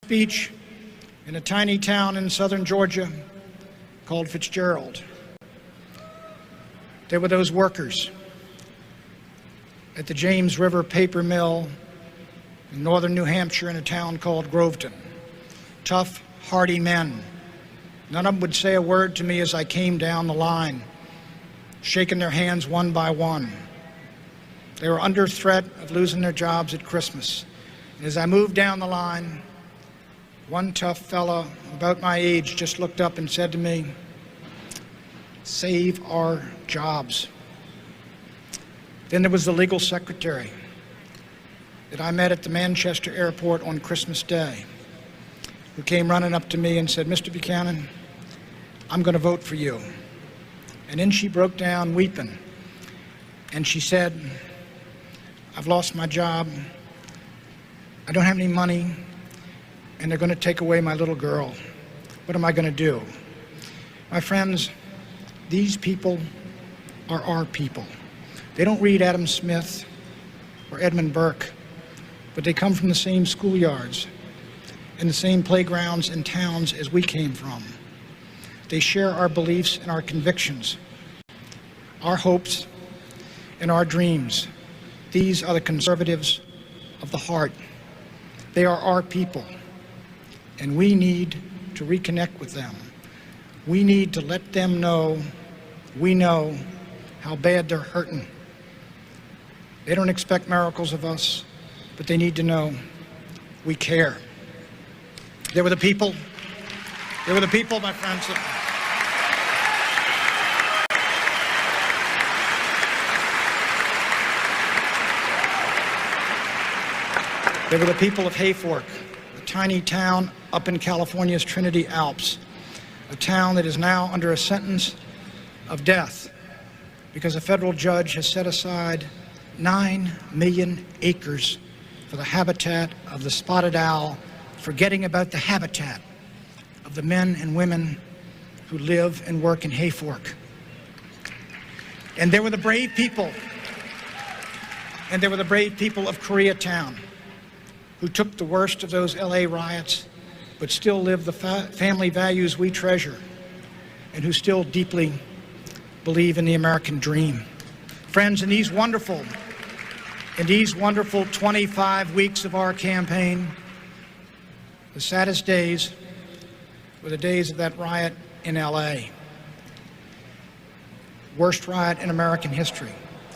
Speech in a tiny town in southern Georgia called Fitzgerald. There were those workers at the James River paper mill in northern New Hampshire in a town called Groveton. Tough, hardy men. None of them would say a word to me as I came down the line, shaking their hands one by one. They were under threat of losing their jobs at Christmas. And as I moved down the line, one tough fellow about my age just looked up and said to me, "Save our jobs." Then there was the legal secretary that I met at the Manchester airport on Christmas Day, who came running up to me and said, "Mr. Buchanan, I'm going to vote for you." And then she broke down weeping, and she said, "I've lost my job. I don't have any money, and they're going to take away my little girl. What am I going to do?" My friends, these people are our people. They don't read Adam Smith or Edmund Burke, but they come from the same schoolyards and the same playgrounds and towns as we came from. They share our beliefs and our convictions, our hopes and our dreams. These are the conservatives of the heart. They are our people. And we need to reconnect with them. We need to let them know we know how bad they're hurting. They don't expect miracles of us, but they need to know we care. They were the people, my friends. They were the people of Hayfork, a tiny town up in California's Trinity Alps, a town that is now under a sentence of death because a federal judge has set aside 9 million acres for the habitat of the spotted owl, forgetting about the habitat of the men and women who live and work in Hayfork. And there were the brave people, of Koreatown, who took the worst of those LA riots, but still live the family values we treasure, and who still deeply believe in the American dream. Friends, in these wonderful 25 weeks of our campaign, the saddest days were the days of that riot in LA. Worst riot in American history.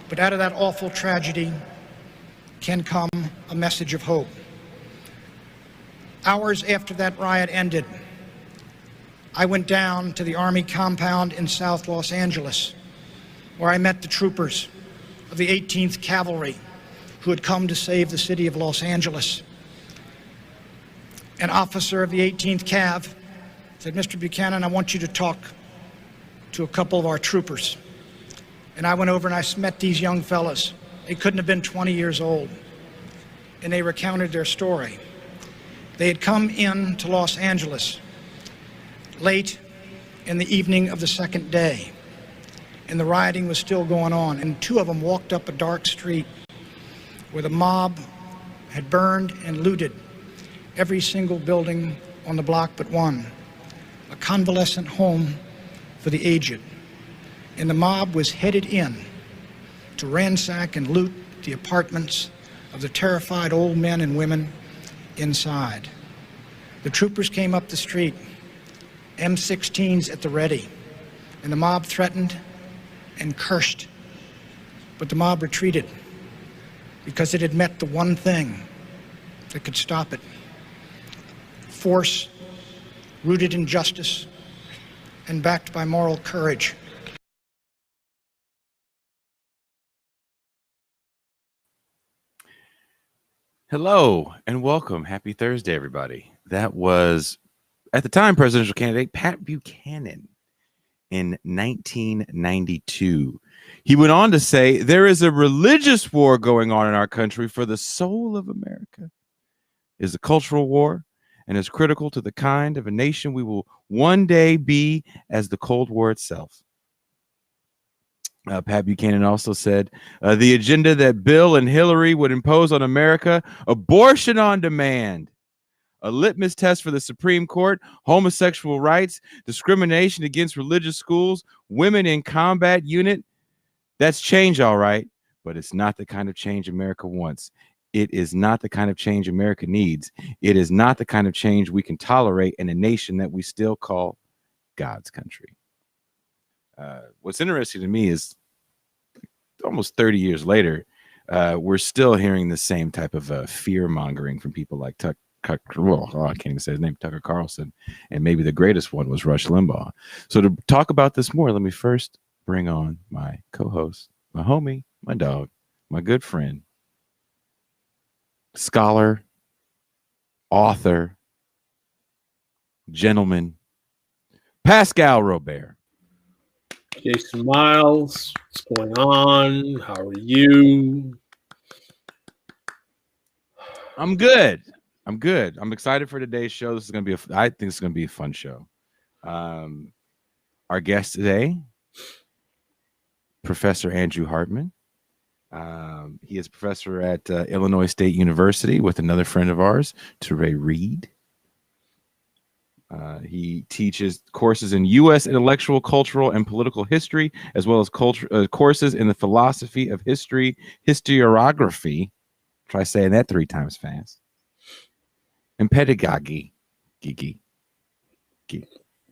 But out of that awful tragedy can come a message of hope. Hours after that riot ended, I went down to the Army compound in South Los Angeles, where I met the troopers of the 18th Cavalry who had come to save the city of Los Angeles. An officer of the 18th Cav said, "Mr. Buchanan, I want you to talk to a couple of our troopers." And I went over and I met these young fellas. They couldn't have been 20 years old. And they recounted their story. They had come in to Los Angeles late in the evening of the second day, and the rioting was still going on. And two of them walked up a dark street where the mob had burned and looted every single building on the block but one, a convalescent home for the aged. And the mob was headed in to ransack and loot the apartments of the terrified old men and women inside. The troopers came up the street, M16s at the ready, and the mob threatened and cursed. But the mob retreated because it had met the one thing that could stop it: force rooted in justice and backed by moral courage. Hello and welcome. Happy Thursday, everybody. That was at the time, presidential candidate Pat Buchanan in 1992. He went on to say, there is a religious war going on in our country for the soul of America. It is a cultural war and is critical to the kind of a nation we will one day be as the Cold War itself. Pat Buchanan also said the agenda that Bill and Hillary would impose on America, abortion on demand, a litmus test for the Supreme Court, homosexual rights, discrimination against religious schools, women in combat unit. That's change, all right, but it's not the kind of change America wants. It is not the kind of change America needs. It is not the kind of change we can tolerate in a nation that we still call God's country. What's interesting to me is almost 30 years later, we're still hearing the same type of fear mongering from people like I can't even say his name, Tucker Carlson, and maybe the greatest one was Rush Limbaugh. So to talk about this more, let me first bring on my co-host, my homie, my dog, my good friend, scholar, author, gentleman, Pascal Robert. Jason Miles, what's going on? How are you? I'm good. I'm excited for today's show. This is going to be I think it's going to be a fun show. Our guest today, Professor Andrew Hartman. He is a professor at Illinois State University with another friend of ours, Teray Reed. He teaches courses in U.S. intellectual, cultural, and political history, as well as courses in the philosophy of history, historiography. Try saying that 3 times fast. And pedagogy.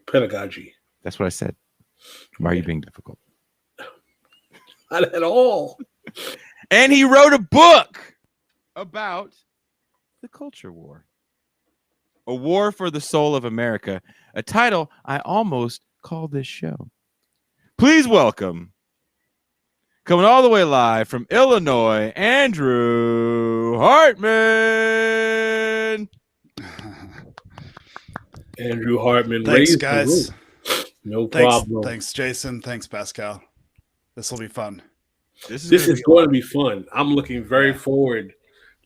Pedagogy. That's what I said. Why are you being difficult? Not at all. And he wrote a book about the culture war. A War for the Soul of America, a title I almost called this show. Please welcome, coming all the way live from Illinois, Andrew Hartman. Andrew Hartman. Thanks, guys. No problem. Thanks, Jason. Thanks, Pascal. This will be fun. This is going to be fun. I'm looking very forward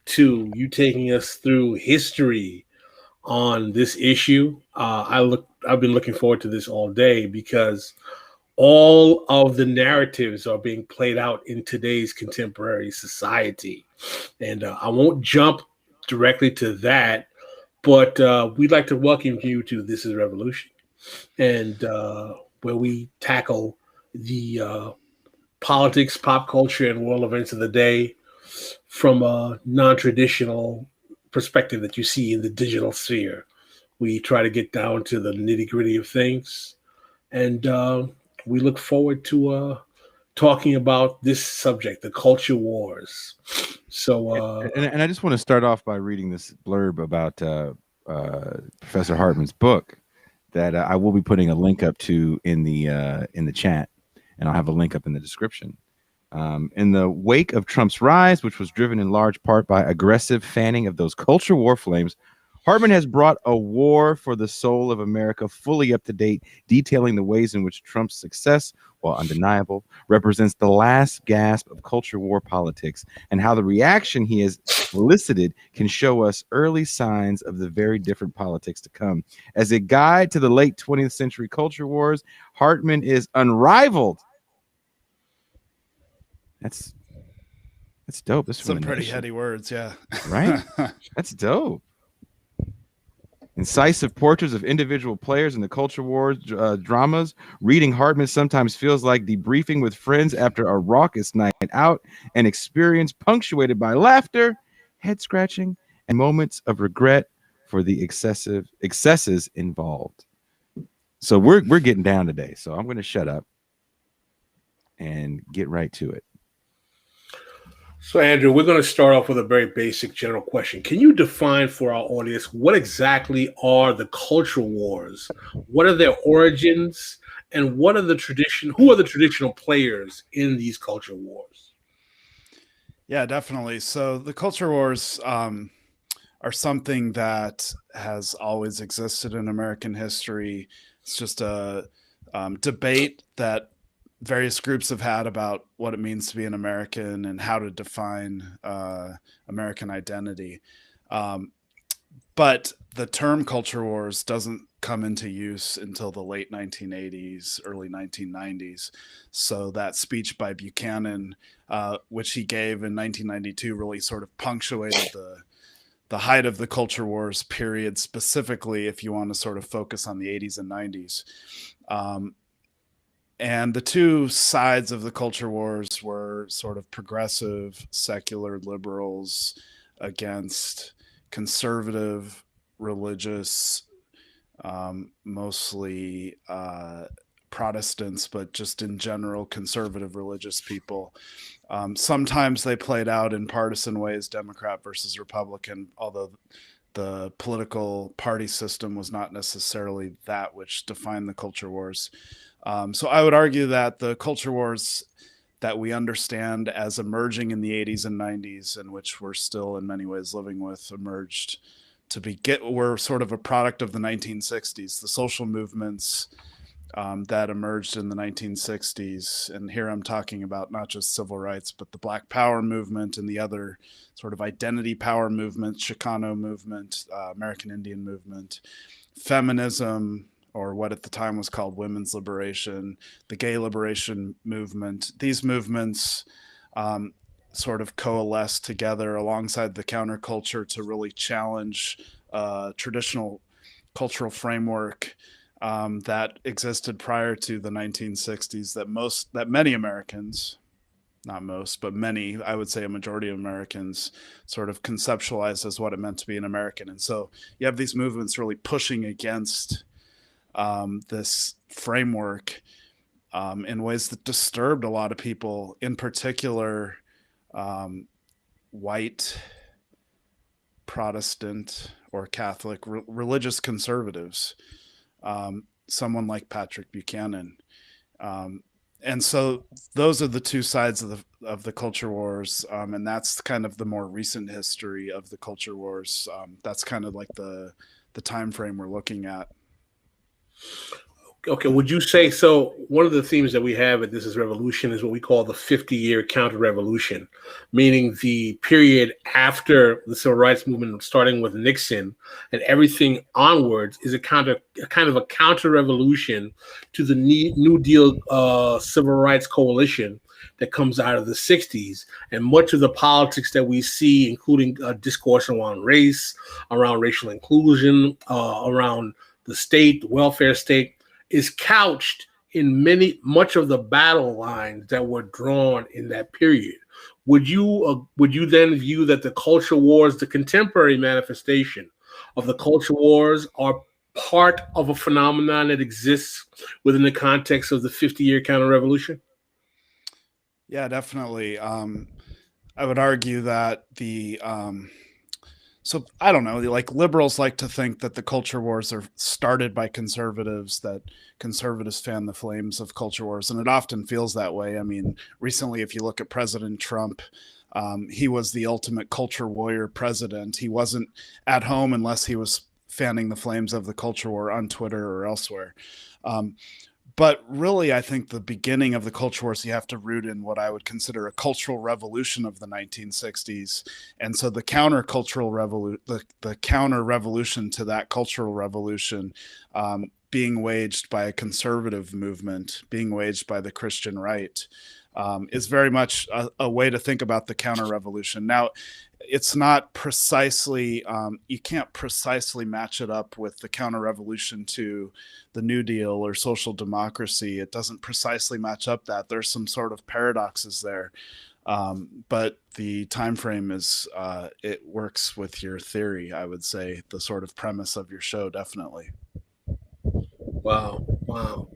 to you taking us through history on this issue. I've been looking forward to this all day because all of the narratives are being played out in today's contemporary society. And I won't jump directly to that, but we'd like to welcome you to This is Revolution, and where we tackle the politics, pop culture, and world events of the day from a non-traditional perspective that you see in the digital sphere. We try to get down to the nitty-gritty of things, and we look forward to talking about this subject, the culture wars. So, and I just want to start off by reading this blurb about Professor Hartman's book that I will be putting a link up to in the chat, and I'll have a link up in the description. In the wake of Trump's rise, which was driven in large part by aggressive fanning of those culture war flames, Hartman has brought A War for the Soul of America fully up to date, detailing the ways in which Trump's success, while undeniable, represents the last gasp of culture war politics, and how the reaction he has elicited can show us early signs of the very different politics to come. As a guide to the late 20th century culture wars, Hartman is unrivaled. That's dope. That's some pretty heady words, yeah. Right? That's dope. Incisive portraits of individual players in the culture wars dramas. Reading Hartman sometimes feels like debriefing with friends after a raucous night out, an experience punctuated by laughter, head scratching, and moments of regret for the excesses involved. So we're getting down today. So I'm going to shut up and get right to it. So, Andrew, we're going to start off with a very basic general question. Can you define for our audience what exactly are the cultural wars? What are their origins? And who are the traditional players in these culture wars? Yeah, definitely. So the culture wars are something that has always existed in American history. It's just a debate that various groups have had about what it means to be an American and how to define American identity. But the term culture wars doesn't come into use until the late 1980s, early 1990s. So that speech by Buchanan, which he gave in 1992, really sort of punctuated the height of the culture wars period, specifically if you want to sort of focus on the 80s and 90s. And the two sides of the culture wars were sort of progressive, secular liberals against conservative, religious, mostly Protestants, but just in general, conservative religious people. Sometimes they played out in partisan ways, Democrat versus Republican, although the political party system was not necessarily that which defined the culture wars. So I would argue that the culture wars that we understand as emerging in the 80s and 90s, and which we're still in many ways living with, emerged were sort of a product of the 1960s, the social movements that emerged in the 1960s. And here I'm talking about not just civil rights, but the Black Power movement and the other sort of identity power movement, Chicano movement, American Indian movement, feminism, or what at the time was called women's liberation, the gay liberation movement. These movements sort of coalesced together alongside the counterculture to really challenge traditional cultural framework that existed prior to the 1960s that many Americans, not most, but many, I would say a majority of Americans sort of conceptualized as what it meant to be an American. And so you have these movements really pushing against this framework in ways that disturbed a lot of people, in particular white Protestant or Catholic religious conservatives, someone like Patrick Buchanan. And so those are the two sides of the culture wars, and that's kind of the more recent history of the culture wars. That's kind of like the time frame we're looking at. Okay, would you say so? One of the themes that we have at This Is Revolution is what we call the 50-year counter-revolution, meaning the period after the civil rights movement, starting with Nixon and everything onwards, is a kind of a counter-revolution to the New Deal civil rights coalition that comes out of the 60s. And much of the politics that we see, including discourse around race, around racial inclusion, around the state, the welfare state, is couched in much of the battle lines that were drawn in that period. Would you then view that the culture wars, the contemporary manifestation of the culture wars, are part of a phenomenon that exists within the context of the 50-year counter-revolution? Yeah, definitely. I would argue that so I don't know, like liberals like to think that the culture wars are started by conservatives, that conservatives fan the flames of culture wars. And it often feels that way. I mean, recently, if you look at President Trump, he was the ultimate culture warrior president. He wasn't at home unless he was fanning the flames of the culture war on Twitter or elsewhere. But really, I think the beginning of the culture wars, you have to root in what I would consider a cultural revolution of the 1960s. And so the counter-cultural the counter-revolution to that cultural revolution being waged by a conservative movement, being waged by the Christian right, is very much a way to think about the counter-revolution. Now, it's not precisely, you can't precisely match it up with the counter-revolution to the New Deal or social democracy. It doesn't precisely match up that. There's some sort of paradoxes there. But the time frame is, it works with your theory, I would say, the sort of premise of your show, definitely. Wow.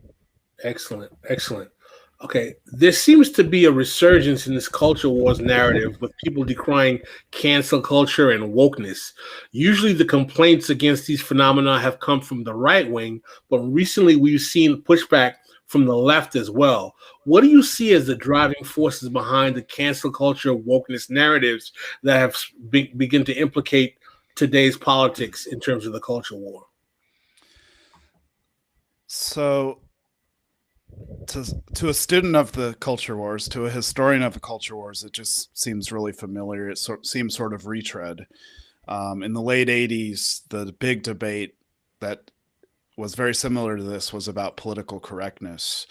Excellent. Okay, there seems to be a resurgence in this culture wars narrative with people decrying cancel culture and wokeness. Usually the complaints against these phenomena have come from the right wing, but recently we've seen pushback from the left as well. What do you see as the driving forces behind the cancel culture wokeness narratives that have begin to implicate today's politics in terms of the culture war? So, to a student of the culture wars, to a historian of the culture wars, it just seems really familiar. It seems sort of retread. In the late 80s, the big debate that was very similar to this was about political correctness.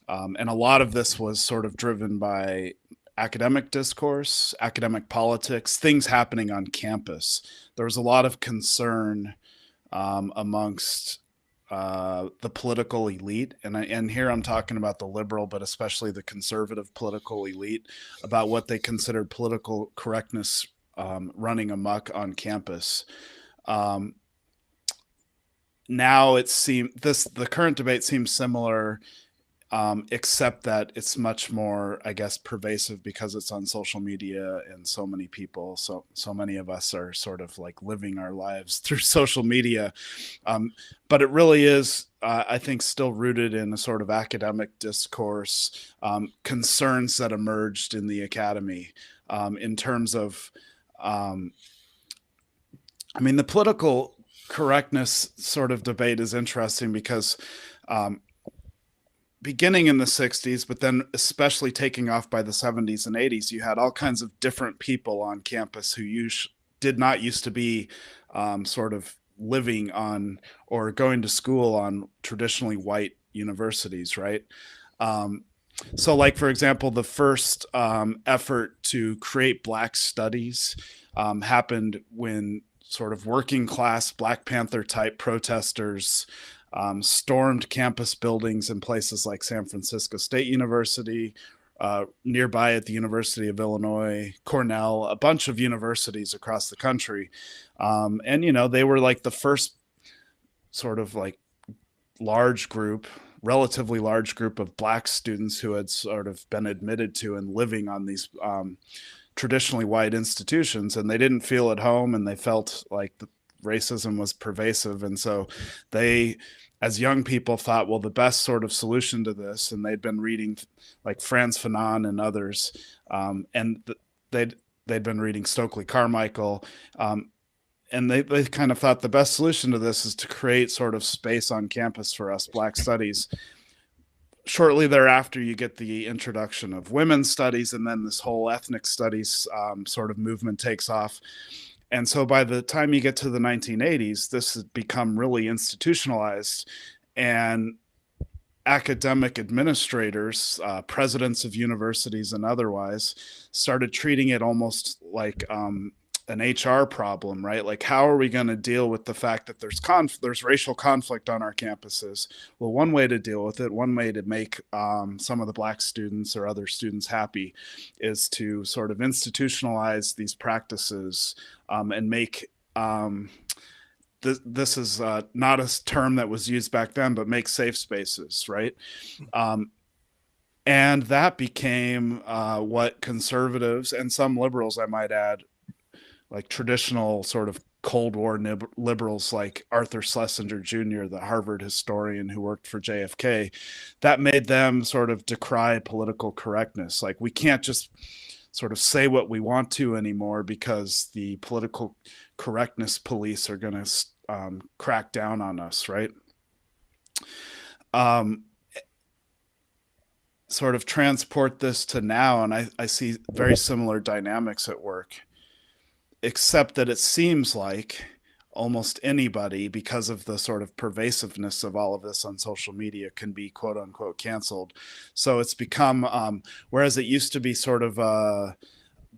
And a lot of this was sort of driven by academic discourse, academic politics, things happening on campus. There was a lot of concern amongst the political elite, and here I'm talking about the liberal, but especially the conservative political elite, about what they considered political correctness running amok on campus. Now it seems the current debate seems similar, except that it's much more, I guess, pervasive because it's on social media and so many people, so many of us are sort of like living our lives through social media. But it really is, I think, still rooted in a sort of academic discourse, concerns that emerged in the academy in terms of, I mean, the political correctness sort of debate is interesting because beginning in the 60s, but then especially taking off by the 70s and 80s, you had all kinds of different people on campus who did not used to be sort of living on or going to school on traditionally white universities, right? So like, for example, the first effort to create Black studies happened when sort of working class Black Panther type protesters stormed campus buildings in places like San Francisco State University, nearby at the University of Illinois, Cornell, a bunch of universities across the country. And, you know, they were like the first sort of like relatively large group of Black students who had sort of been admitted to and living on these traditionally white institutions, and they didn't feel at home, and they felt like the racism was pervasive. And so they, as young people, thought, well, the best sort of solution to this, and they'd been reading like Frantz Fanon and others, and they'd been reading Stokely Carmichael, and they kind of thought the best solution to this is to create sort of space on campus for us Black studies. Shortly thereafter, you get the introduction of women's studies, and then this whole ethnic studies sort of movement takes off. And so by the time you get to the 1980s, this has become really institutionalized, and academic administrators, presidents of universities and otherwise, started treating it almost like an HR problem, right? Like, how are we going to deal with the fact that there's racial conflict on our campuses? Well, one way to deal with it, one way to make some of the Black students or other students happy, is to sort of institutionalize these practices and make this is not a term that was used back then, but make safe spaces, right? And that became what conservatives and some liberals, I might add, like traditional sort of Cold War liberals like Arthur Schlesinger Jr., the Harvard historian who worked for JFK, that made them sort of decry political correctness. Like, we can't just sort of say what we want to anymore because the political correctness police are going to crack down on us, right? Sort of transport this to now, and I see very similar dynamics at work, except that it seems like almost anybody, because of the sort of pervasiveness of all of this on social media, can be quote unquote canceled. So it's become, whereas it used to be sort of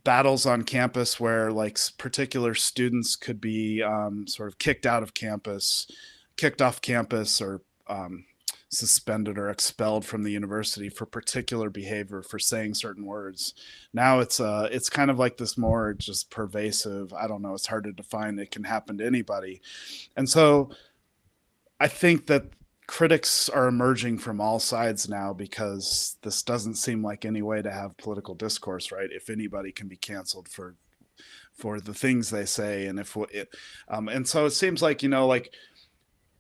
battles on campus where like particular students could be sort of kicked off campus, or suspended or expelled from the university for particular behavior, for saying certain words. Now it's kind of like this more just pervasive, I don't know, it's hard to define, it can happen to anybody. And so I think that critics are emerging from all sides now, because this doesn't seem like any way to have political discourse, right? If anybody can be canceled for the things they say, and and so it seems like, you know, like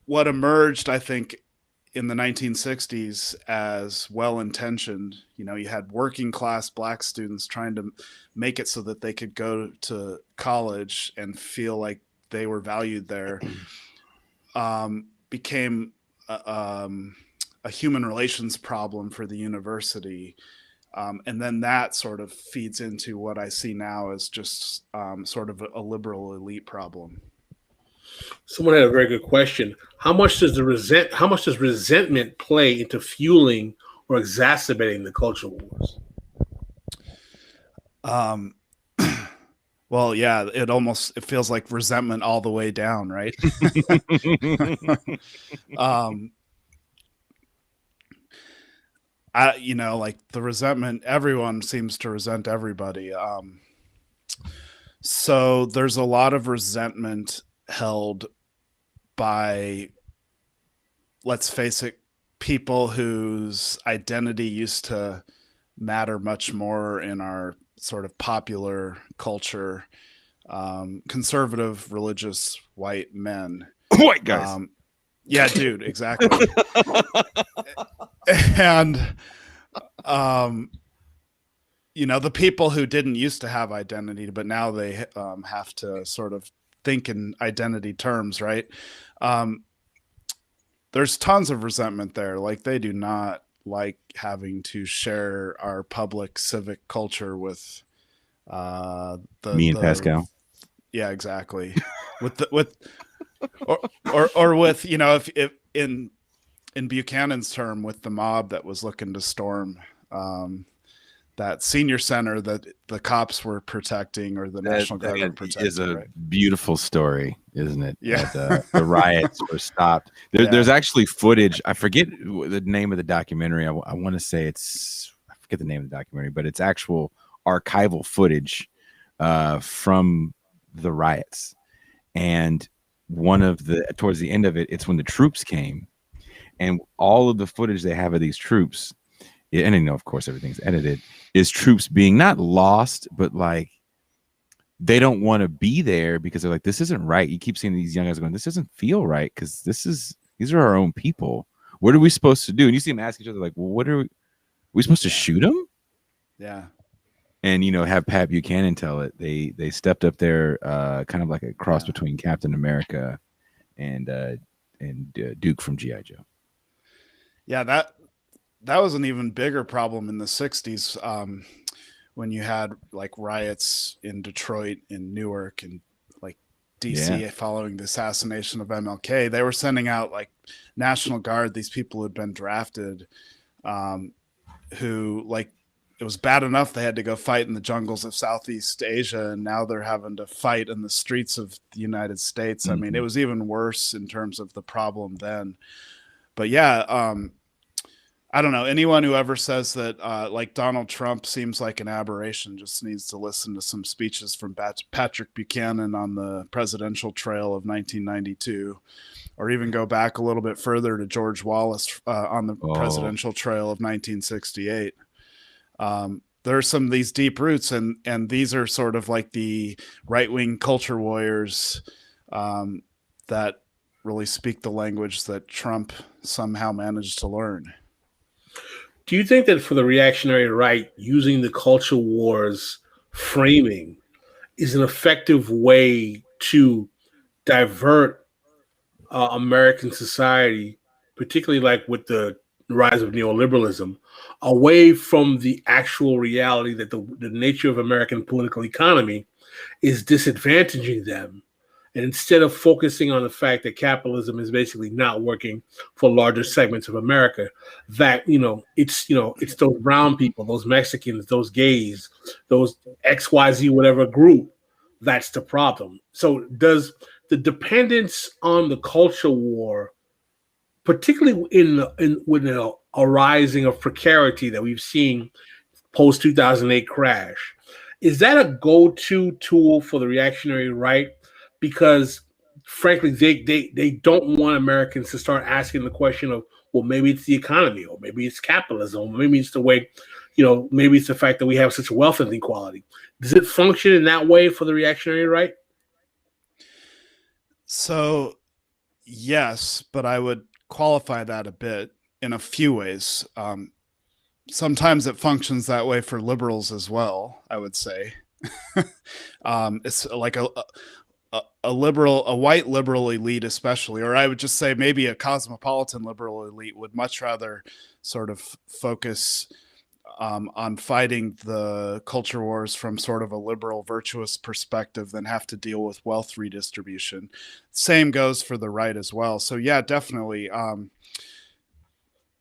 what emerged, I think, in the 1960s as well-intentioned, you know, you had working class Black students trying to make it so that they could go to college and feel like they were valued there, became a human relations problem for the university. And then that sort of feeds into what I see now as just sort of a liberal elite problem. Someone had a very good question. How much does resentment play into fueling or exacerbating the culture wars? Well, yeah, it feels like resentment all the way down, right? Like the resentment, everyone seems to resent everybody. So there's a lot of resentment held by, let's face it, people whose identity used to matter much more in our sort of popular culture, conservative, religious, white men. White guys. Yeah, dude, exactly. And, the people who didn't used to have identity, but now they have to sort of think in identity terms, right? There's tons of resentment there. Like, they do not like having to share our public civic culture with me and Pascal. Yeah, exactly. or with, if in Buchanan's term, with the mob that was looking to storm that senior center that the cops were protecting, or the National Guard were protecting. Is a right? beautiful story, isn't it? Yeah. The riots were stopped. There's actually footage. I forget the name of the documentary. I want to say I forget the name of the documentary, but it's actual archival footage from the riots. And towards the end of it, it's when the troops came, and all of the footage they have of these troops, and of course everything's edited, is troops being not lost, but like they don't want to be there because they're like, this isn't right. You keep seeing these young guys going, this doesn't feel right, because these are our own people. What are we supposed to do? And you see them ask each other like, well, what are we supposed to shoot them? Yeah. And have Pat Buchanan tell it. They stepped up there, kind of like a cross between Captain America and Duke from G.I. Joe. Yeah, that was an even bigger problem in the 60s, when you had like riots in Detroit, in Newark, and like DC following the assassination of MLK. They were sending out like National Guard, these people who had been drafted, who, like, it was bad enough they had to go fight in the jungles of Southeast Asia, and now they're having to fight in the streets of the United States. Mm-hmm. I mean, it was even worse in terms of the problem then. But yeah, I don't know. Anyone who ever says that like Donald Trump seems like an aberration just needs to listen to some speeches from Patrick Buchanan on the presidential trail of 1992, or even go back a little bit further to George Wallace on the presidential trail of 1968. There are some of these deep roots, and these are sort of like the right-wing culture warriors that really speak the language that Trump somehow managed to learn. Do you think that for the reactionary right, using the culture wars framing is an effective way to divert American society, particularly like with the rise of neoliberalism, away from the actual reality that the nature of American political economy is disadvantaging them? And instead of focusing on the fact that capitalism is basically not working for larger segments of America, that, it's those brown people, those Mexicans, those gays, those XYZ, whatever group, that's the problem. So does the dependence on the culture war, particularly with the arising of precarity that we've seen post 2008 crash, is that a go-to tool for the reactionary right? Because frankly, they don't want Americans to start asking the question of, well, maybe it's the economy, or maybe it's capitalism, or maybe it's the way, maybe it's the fact that we have such wealth inequality. Does it function in that way for the reactionary right? So, yes, but I would qualify that a bit in a few ways. Sometimes it functions that way for liberals as well, I would say. It's like a liberal, a white liberal elite, especially, or I would just say maybe a cosmopolitan liberal elite would much rather sort of focus on fighting the culture wars from sort of a liberal, virtuous perspective than have to deal with wealth redistribution. Same goes for the right as well. So yeah, definitely.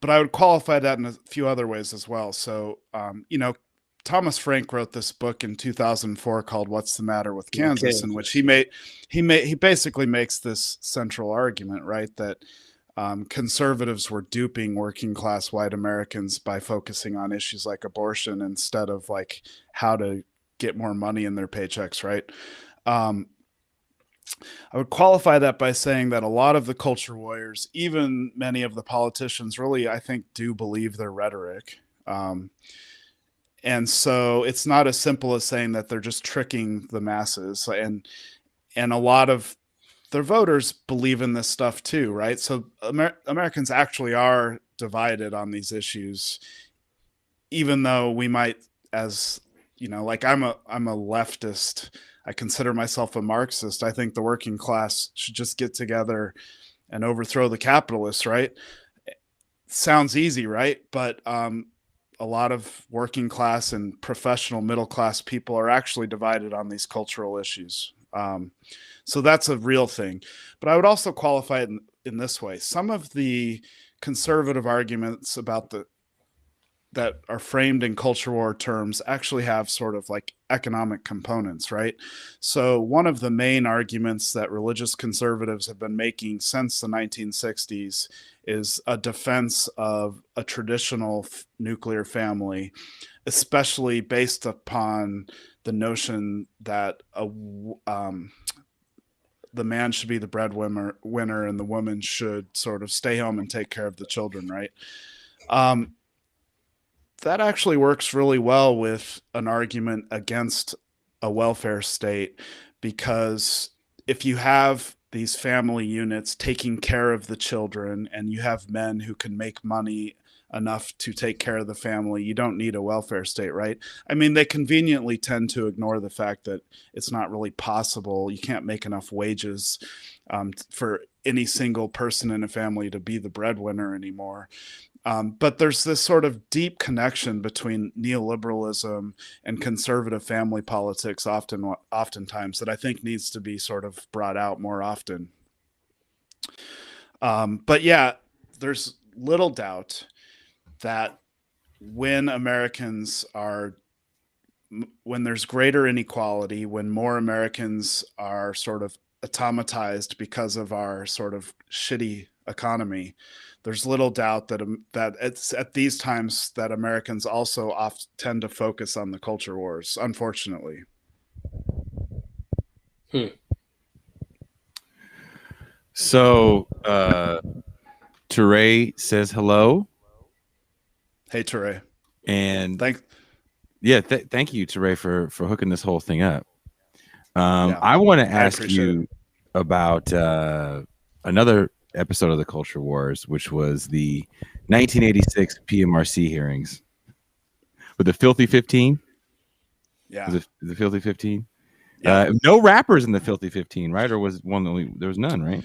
But I would qualify that in a few other ways as well. So, Thomas Frank wrote this book in 2004 called "What's the Matter with Kansas," in which he basically makes this central argument, right, that conservatives were duping working class white Americans by focusing on issues like abortion instead of like how to get more money in their paychecks, right? I would qualify that by saying that a lot of the culture warriors, even many of the politicians, really, I think, do believe their rhetoric. And so it's not as simple as saying that they're just tricking the masses. And a lot of their voters believe in this stuff too, right? So Americans actually are divided on these issues, even though we might, as like I'm a leftist. I consider myself a Marxist. I think the working class should just get together and overthrow the capitalists, right? Sounds easy, right? But a lot of working class and professional middle class people are actually divided on these cultural issues. So that's a real thing. But I would also qualify it in this way. Some of the conservative arguments about that are framed in culture war terms actually have sort of like economic components, right? So one of the main arguments that religious conservatives have been making since the 1960s is a defense of a traditional nuclear family, especially based upon the notion that the man should be the breadwinner and the woman should sort of stay home and take care of the children, right? That actually works really well with an argument against a welfare state, because if you have these family units taking care of the children and you have men who can make money enough to take care of the family, you don't need a welfare state, right? I mean, they conveniently tend to ignore the fact that it's not really possible. You can't make enough wages for any single person in a family to be the breadwinner anymore. But there's this sort of deep connection between neoliberalism and conservative family politics oftentimes that I think needs to be sort of brought out more often. But yeah, there's little doubt that when there's greater inequality, when more Americans are sort of automatized because of our sort of shitty economy, there's little doubt that it's at these times that Americans also tend to focus on the culture wars, unfortunately. So Teray says hello. Hey, Teray. And thank you, Teray, for hooking this whole thing up. I want to ask you about another episode of the Culture Wars, which was the 1986 PMRC hearings with the Filthy 15. Yeah, was it the Filthy 15? Yeah. No rappers in the Filthy 15, right? Or was one only? There was none, right?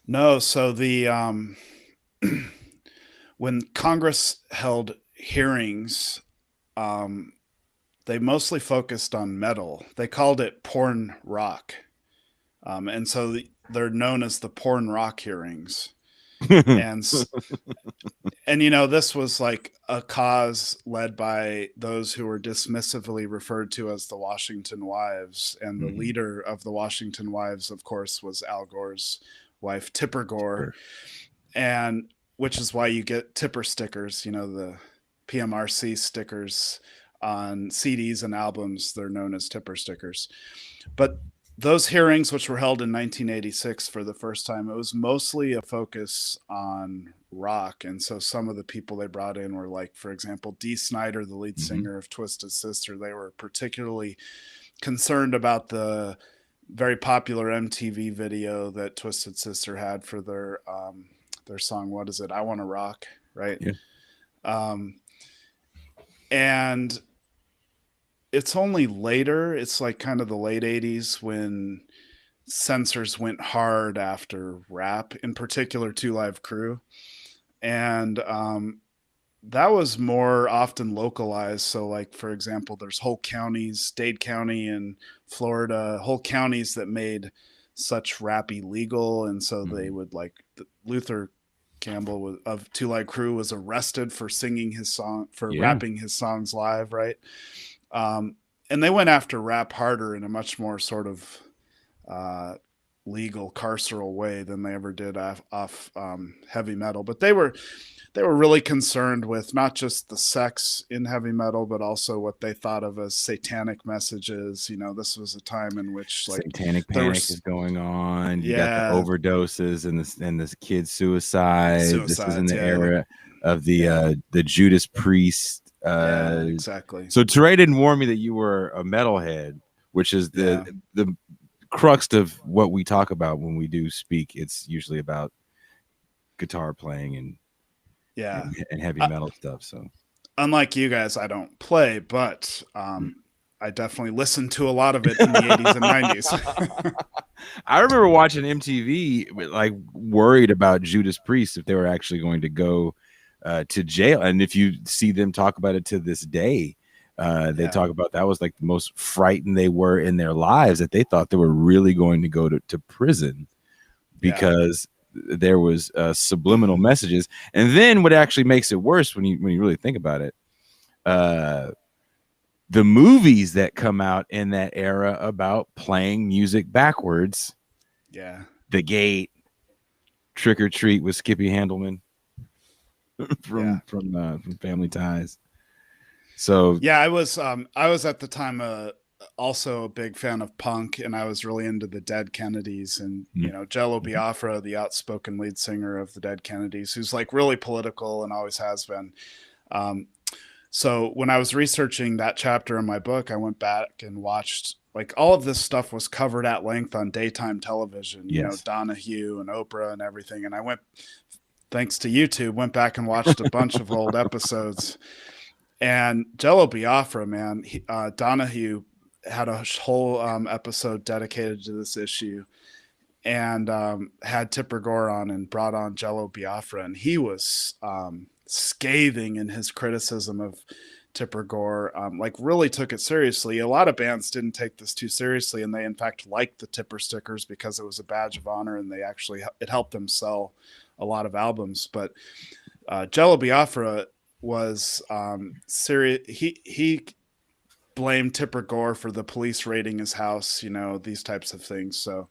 No. So the when Congress held hearings, they mostly focused on metal. They called it porn rock, and so they're known as the porn rock hearings. and this was like a cause led by those who were dismissively referred to as the Washington Wives, and the leader of the Washington Wives, of course, was Al Gore's wife, Tipper Gore. And which is why you get Tipper stickers, the PMRC stickers on CDs and albums. They're known as Tipper stickers. But those hearings, which were held in 1986 for the first time, it was mostly a focus on rock. And so some of the people they brought in were like, for example, Dee Snider, the lead singer of Twisted Sister. They were particularly concerned about the very popular MTV video that Twisted Sister had for their song, what is it? I Want to Rock, right? Yeah. And it's only later, it's like kind of the late 80s when censors went hard after rap, in particular 2 Live Crew. And that was more often localized. So like, for example, there's whole counties, Dade County in Florida, whole counties that made such rap illegal. And so they would like, Luther Campbell of 2 Live Crew was arrested for singing his song, for rapping his songs live. Right. And they went after rap harder in a much more sort of legal carceral way than they ever did off heavy metal. But they were really concerned with not just the sex in heavy metal, but also what they thought of as satanic messages. You know, this was a time in which like satanic panic is going on. You got the overdoses and this kid suicide. This is in the era of the Judas Priest. Exactly. So Teray didn't warn me that you were a metalhead, which is the crux of what we talk about when we do speak. It's usually about guitar playing and heavy metal stuff. So unlike you guys, I don't play, but I definitely listened to a lot of it in the 80s and 90s. I remember watching MTV, like worried about Judas Priest, if they were actually going to go to jail. And if you see them talk about it to this day, they talk about that was like the most frightened they were in their lives, that they thought they were really going to go to prison because there was subliminal messages. And then what actually makes it worse when you really think about it, the movies that come out in that era about playing music backwards. Yeah. The Gate, Trick or Treat with Skippy Handelman from Family Ties. So I was at the time also a big fan of punk, and I was really into the Dead Kennedys, and you know, Jello Biafra, the outspoken lead singer of the Dead Kennedys, who's like really political and always has been. So when I was researching that chapter in my book, I went back and watched, like, all of this stuff was covered at length on daytime television, you know, Donahue and Oprah and everything. And I went, thanks to YouTube, went back and watched a bunch of old episodes. And Jello Biafra, man, Donahue had a whole episode dedicated to this issue, and had Tipper Gore on and brought on Jello Biafra. And he was scathing in his criticism of Tipper Gore, like really took it seriously. A lot of bands didn't take this too seriously, and they in fact liked the Tipper stickers because it was a badge of honor, and it helped them sell a lot of albums. But Jello Biafra was serious. He blamed Tipper Gore for the police raiding his house, you know, these types of things. So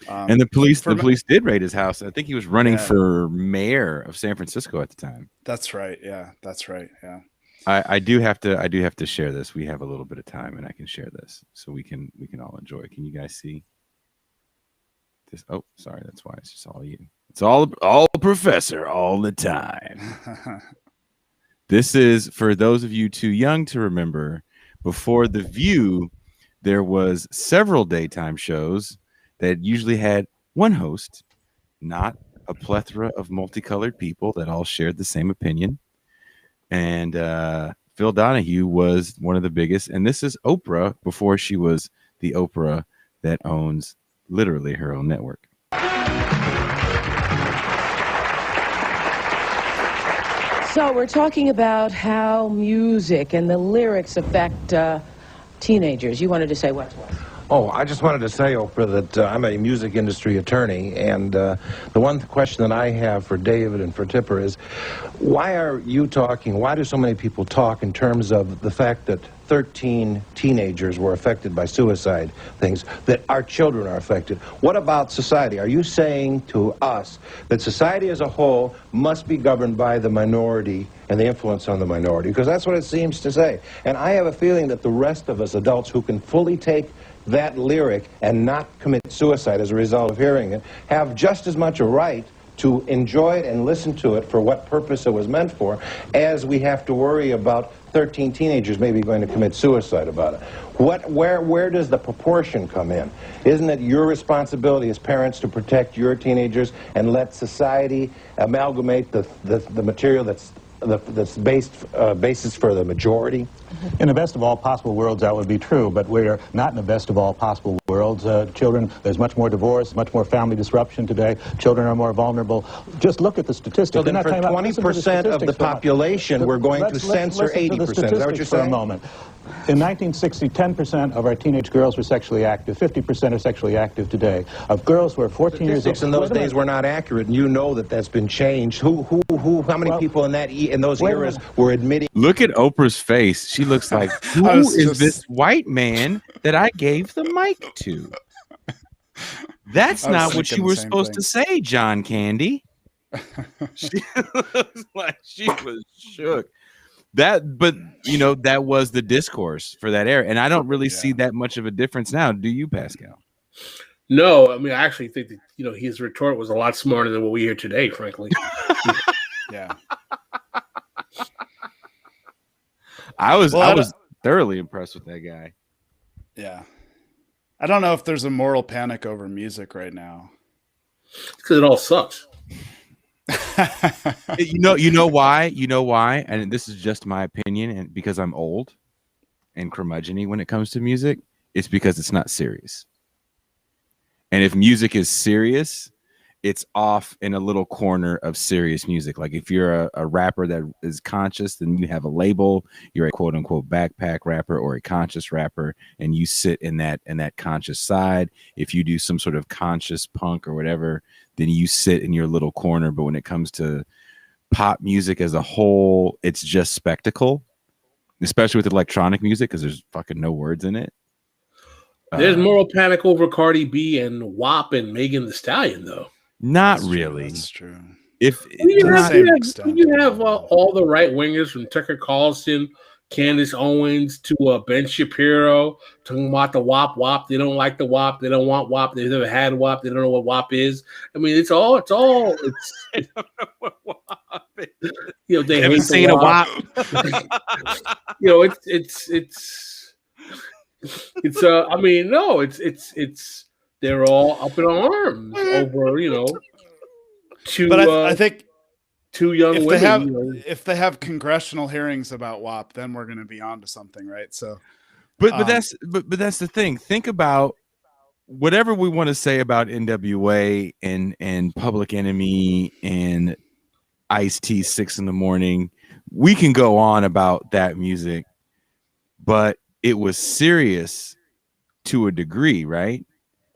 and the police did raid his house. I think he was running for mayor of San Francisco at the time. That's right. Yeah, that's right. Yeah. I do have to share this. We have a little bit of time, and I can share this so we can all enjoy. Can you guys see this? Oh, sorry, that's why it's just all you. It's all Professor all the time. This is for those of you too young to remember. Before The View, there was several daytime shows that usually had one host, not a plethora of multicolored people that all shared the same opinion. And Phil Donahue was one of the biggest. And this is Oprah before she was the Oprah that owns literally her own network. So we're talking about how music and the lyrics affect teenagers. You wanted to say what? Oh, I just wanted to say, Oprah, that I'm a music industry attorney, and the one question that I have for David and for Tipper is, why do so many people talk in terms of the fact that 13 teenagers were affected by suicide things, that our children are affected? What about society? Are you saying to us that society as a whole must be governed by the minority and the influence on the minority? Because that's what it seems to say. And I have a feeling that the rest of us adults who can fully take that lyric and not commit suicide as a result of hearing it have just as much a right to enjoy it and listen to it for what purpose it was meant for, as we have to worry about 13 teenagers maybe going to commit suicide about it. Where does the proportion come in? Isn't it your responsibility as parents to protect your teenagers and let society amalgamate the material that's basis for the majority? In the best of all possible worlds, that would be true, but we're not in the best of all possible worlds. world. Children, there's much more divorce, much more family disruption today. Children are more vulnerable. Just look at the statistics. So then for 20% of the population, we're going to censor 80%. Is that what you're saying? For a moment. In 1960, 10% of our teenage girls were sexually active. 50% are sexually active today. Of girls who are 14 years old. In those days were not accurate, and you know that that's been changed. How many people in those eras were admitting? Look at Oprah's face. She looks like, who is this white man that I gave the mic to? That's not what you were supposed to say, John Candy. She looks like she was shook. But you know, that was the discourse for that era, and I don't really see that much of a difference now. Do you, Pascal? No, I mean, I actually think that, you know, his retort was a lot smarter than what we hear today, frankly. Yeah. I was thoroughly impressed with that guy. Yeah. I don't know if there's a moral panic over music right now. Because it all sucks. You know why, and this is just my opinion, and because I'm old and curmudgeon-y when it comes to music, it's because it's not serious. And if music is serious, it's off in a little corner of serious music. Like if you're a rapper that is conscious, then you have a label. You're a quote unquote backpack rapper or a conscious rapper, and you sit in that conscious side. If you do some sort of conscious punk or whatever, then you sit in your little corner. But when it comes to pop music as a whole, it's just spectacle, especially with electronic music, because there's fucking no words in it. There's moral panic over Cardi B and WAP and Megan Thee Stallion, though. Not really. That's true. If you have all the right wingers from Tucker Carlson, Candace Owens to Ben Shapiro talking about the WAP. They don't like the WAP. They don't want WAP. They've never had WAP. They don't know what WAP is. I mean, it's I don't know what WAP is. You know, they haven't seen a WAP. You know, I mean, no, it's they're all up in arms over, you know, I think two young women. If they have congressional hearings about WAP, then we're going to be onto something, right? So, but that's the thing. Think about whatever we want to say about NWA and Public Enemy and Ice-T 6 in the Morning. We can go on about that music, but it was serious to a degree, right?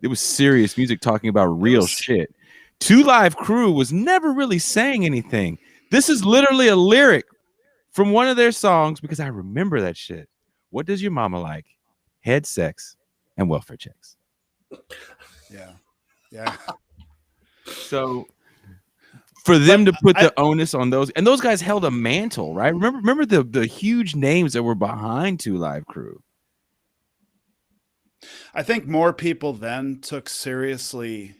It was serious music talking about real shit. 2 Live Crew was never really saying anything. This is literally a lyric from one of their songs because I remember that shit. What does your mama like? Head sex and welfare checks. Yeah. So for them to put the onus on those, and those guys held a mantle, right? Remember the huge names that were behind 2 Live Crew. I think more people then took seriously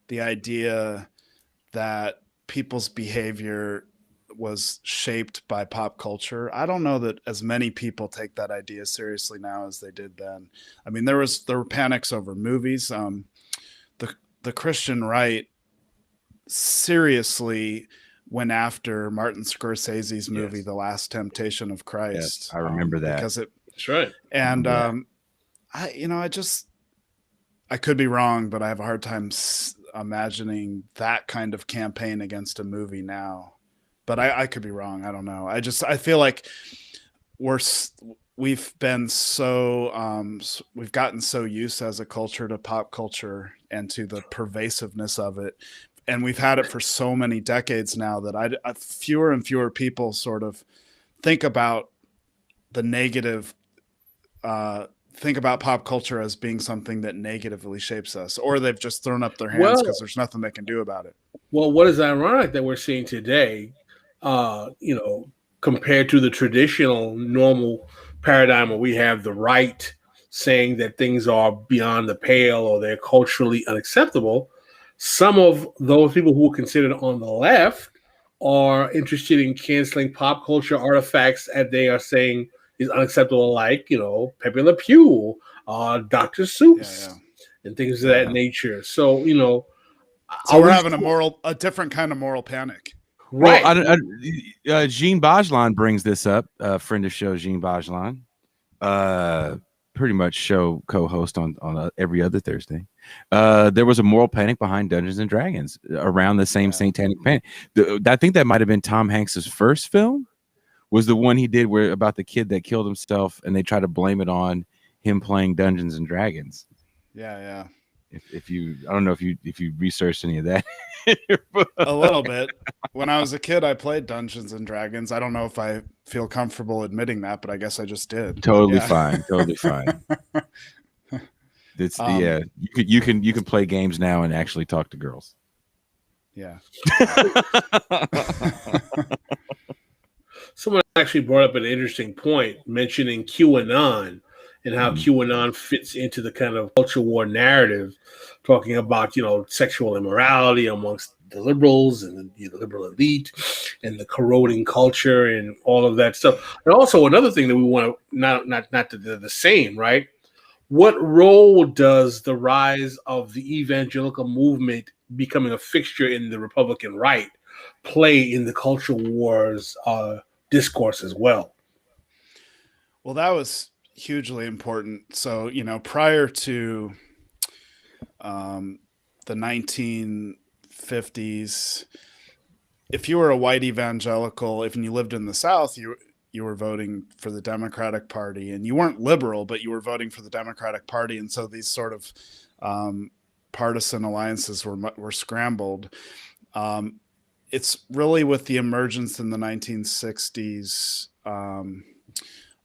the idea that people's behavior was shaped by pop culture. I don't know that as many people take that idea seriously now as they did then. I mean, there were panics over movies. The Christian right seriously went after Martin Scorsese's movie, The Last Temptation of Christ. Yes, I remember that. Because that's right. And I could be wrong, but I have a hard time imagining that kind of campaign against a movie now. But I could be wrong. I don't know. I feel like we've been so we've gotten so used as a culture to pop culture and to the pervasiveness of it, and we've had it for so many decades now that fewer and fewer people sort of think about the negative. Think about pop culture as being something that negatively shapes us, or they've just thrown up their hands because there's nothing they can do about it. Well, what is ironic that we're seeing today, compared to the traditional normal paradigm where we have the right saying that things are beyond the pale or they're culturally unacceptable, some of those people who are considered on the left are interested in canceling pop culture artifacts that they are saying is unacceptable, like, Pepe Le Pew, Dr. Seuss, and things of that nature. So, so we're having a different kind of moral panic. Right. Jean Bajlan brings this up, a friend of show, Jean Bajlan. pretty much show co-host on every other Thursday. There was a moral panic behind Dungeons and Dragons around the same satanic panic. I think that might have been Tom Hanks's first film. Was the one he did where about the kid that killed himself, and they try to blame it on him playing Dungeons and Dragons. Yeah. If you, I don't know if you researched any of that. A little bit. When I was a kid, I played Dungeons and Dragons. I don't know if I feel comfortable admitting that, but I guess I just did. Totally fine. It's you can play games now and actually talk to girls. Yeah. Someone actually brought up an interesting point, mentioning QAnon and how QAnon fits into the kind of culture war narrative, talking about, sexual immorality amongst the liberals and the liberal elite and the corroding culture and all of that stuff. And also another thing that we want to, not that they're the same, right? What role does the rise of the evangelical movement becoming a fixture in the Republican right play in the culture wars discourse as well? Well, that was hugely important. So, prior to the 1950s, if you were a white evangelical, if you lived in the South, you were voting for the Democratic Party, and you weren't liberal, but you were voting for the Democratic Party. And so these sort of partisan alliances were scrambled. It's really with the emergence in the 1960s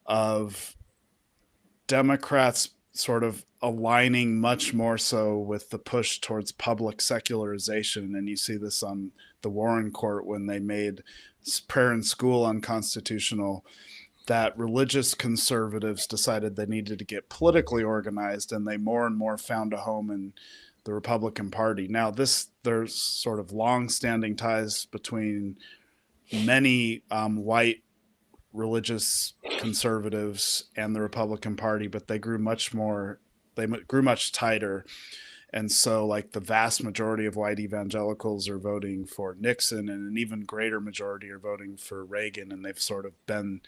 of Democrats sort of aligning much more so with the push towards public secularization. And you see this on the Warren Court when they made prayer in school unconstitutional, that religious conservatives decided they needed to get politically organized, and they more and more found a home in the Republican Party. Now, there's sort of long-standing ties between many white religious conservatives and the Republican Party, but they grew much tighter. And so, like, the vast majority of white evangelicals are voting for Nixon, and an even greater majority are voting for Reagan, and they've sort of been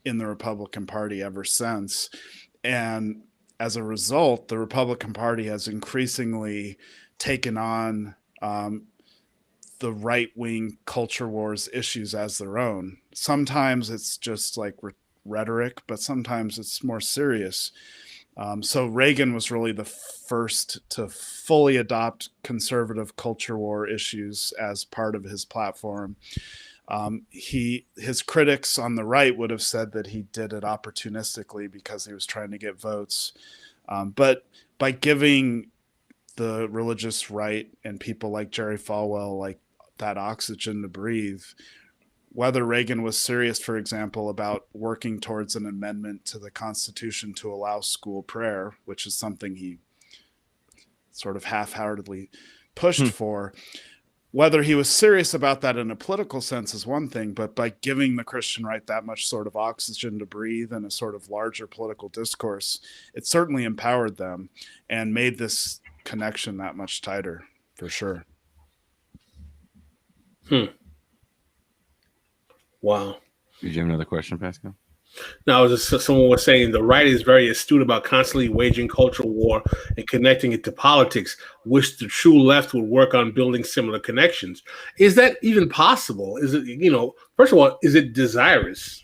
in the Republican Party ever since. And as a result, the Republican Party has increasingly taken on the right-wing culture wars issues as their own. Sometimes it's just like rhetoric, but sometimes it's more serious. So Reagan was really the first to fully adopt conservative culture war issues as part of his platform. His critics on the right would have said that he did it opportunistically because he was trying to get votes. But by giving the religious right and people like Jerry Falwell like that oxygen to breathe, whether Reagan was serious, for example, about working towards an amendment to the Constitution to allow school prayer, which is something he sort of half-heartedly pushed for, whether he was serious about that in a political sense is one thing, but by giving the Christian right that much sort of oxygen to breathe in a sort of larger political discourse, it certainly empowered them and made this connection that much tighter, for sure. Wow. Did you have another question, Pascal? Now, someone was saying the right is very astute about constantly waging cultural war and connecting it to politics. Wish the true left would work on building similar connections. Is that even possible? Is it, first of all, is it desirous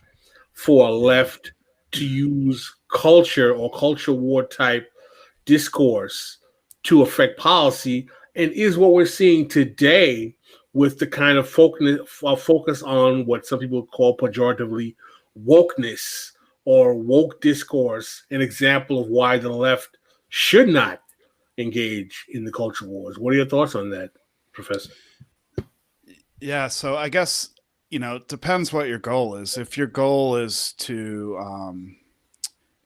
for a left to use culture or culture war type discourse to affect policy? And is what we're seeing today with the kind of focus on what some people call pejoratively wokeness or woke discourse an example of why the left should not engage in the culture wars? What are your thoughts on that, Professor? Yeah, so I guess, it depends what your goal is. If your goal is to,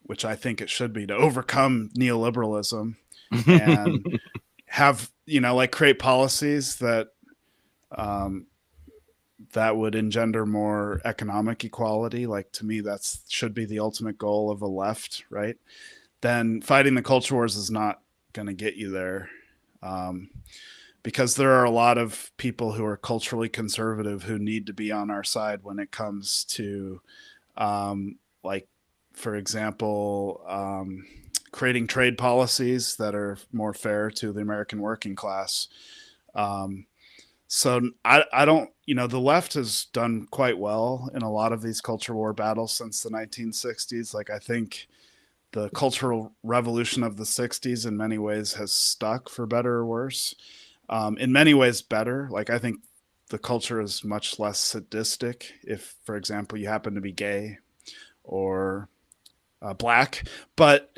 which I think it should be, to overcome neoliberalism and have, create policies that that would engender more economic equality. Like, to me, that should be the ultimate goal of a left, right? Then fighting the culture wars is not going to get you there, because there are a lot of people who are culturally conservative who need to be on our side when it comes to for example, creating trade policies that are more fair to the American working class. So I don't, the left has done quite well in a lot of these culture war battles since the 1960s. Like, I think the cultural revolution of the 60s in many ways has stuck, for better or worse. In many ways better. Like, I think the culture is much less sadistic if, for example, you happen to be gay or black. But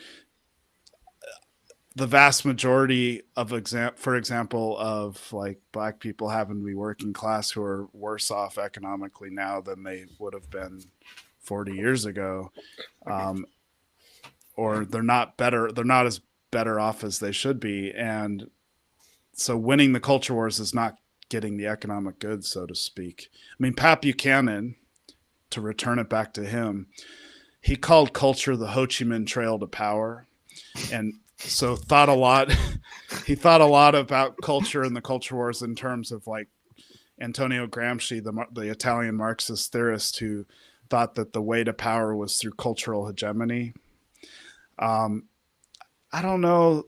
the vast majority of for example, of like black people happen to be working class who are worse off economically now than they would have been 40 years ago. Or they're not as better off as they should be. And so winning the culture wars is not getting the economic goods, so to speak. I mean, Pat Buchanan, to return it back to him, he called culture the Ho Chi Minh Trail to power. And so he thought a lot about culture and the culture wars in terms of like Antonio Gramsci, the Italian Marxist theorist, who thought that the way to power was through cultural hegemony. I don't know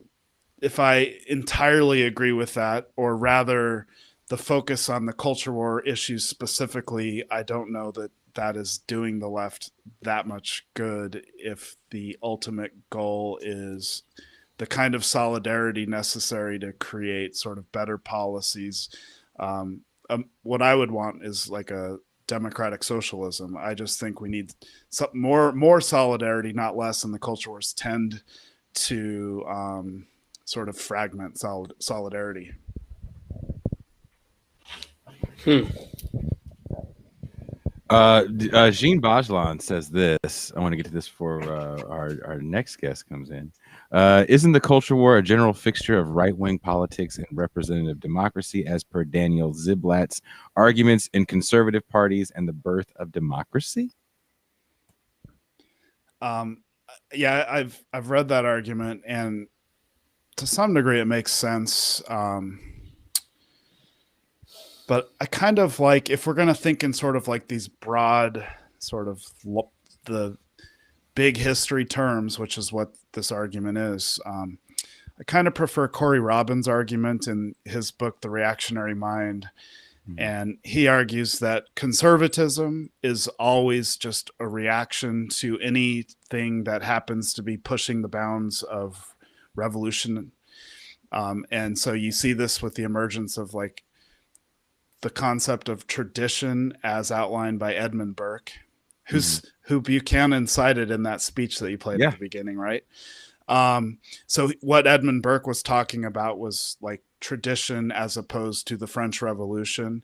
if I entirely agree with that, or rather the focus on the culture war issues specifically. I don't know that that is doing the left that much good if the ultimate goal is the kind of solidarity necessary to create sort of better policies. What I would want is like a democratic socialism. I just think we need some more solidarity, not less, and the culture wars tend to sort of fragment solidarity. Jean Bajlan says this. I want to get to this before our next guest comes in. Isn't the culture war a general fixture of right-wing politics and representative democracy, as per Daniel Ziblatt's arguments in conservative parties and the birth of democracy? Yeah, I've read that argument, and to some degree it makes sense. But I kind of like, if we're going to think in sort of like these broad sort of the big history terms, which is what this argument is, I kind of prefer Corey Robin's argument in his book, The Reactionary Mind. And he argues that conservatism is always just a reaction to anything that happens to be pushing the bounds of revolution. And so you see this with the emergence of like the concept of tradition as outlined by Edmund Burke, who Buchanan cited in that speech that you played at the beginning, right? So what Edmund Burke was talking about was like tradition as opposed to the French Revolution.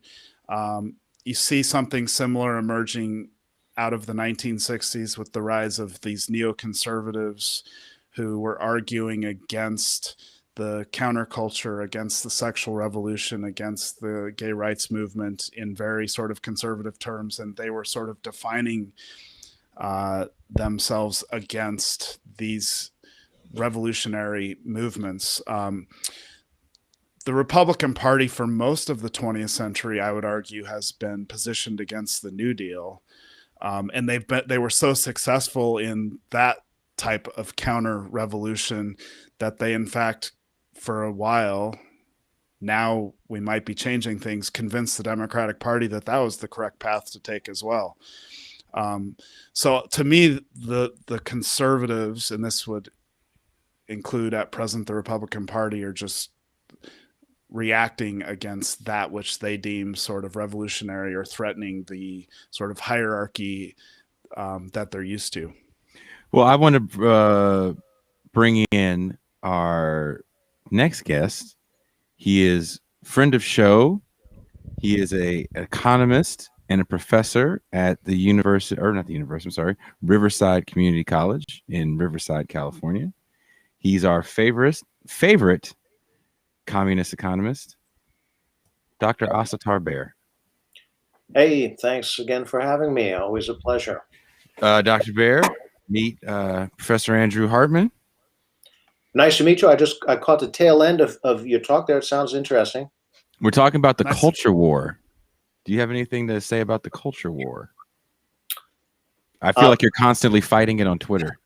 You see something similar emerging out of the 1960s with the rise of these neoconservatives who were arguing against the counterculture, against the sexual revolution, against the gay rights movement in very sort of conservative terms. And they were sort of defining themselves against these revolutionary movements. The Republican Party for most of the 20th century, I would argue, has been positioned against the New Deal. And they were so successful in that type of counter revolution that they, in fact, for a while, now we might be changing things, convinced the Democratic Party that that was the correct path to take as well. So to me, the conservatives, and this would include at present the Republican Party, are just reacting against that which they deem sort of revolutionary or threatening the sort of hierarchy that they're used to. Well, I want to bring in our next guest. He is friend of show. He is an economist and a professor at the Riverside Community College in Riverside, California. He's our favorite communist economist, Dr. Asatar Bear. Hey, thanks again for having me. Always a pleasure. Dr. Bear, meet Professor Andrew Hartman. Nice to meet you. I caught the tail end of your talk there. It sounds interesting. We're talking about the culture war. Do you have anything to say about the culture war? I feel like you're constantly fighting it on Twitter.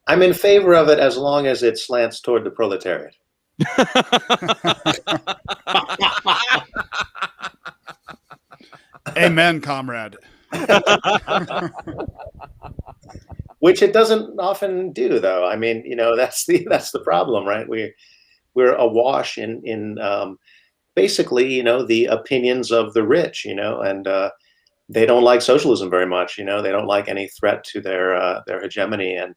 I'm in favor of it as long as it slants toward the proletariat. Amen, comrade. Which it doesn't often do, though. I mean, that's the problem, right? We're awash in basically, the opinions of the rich, and they don't like socialism very much. They don't like any threat to their hegemony, and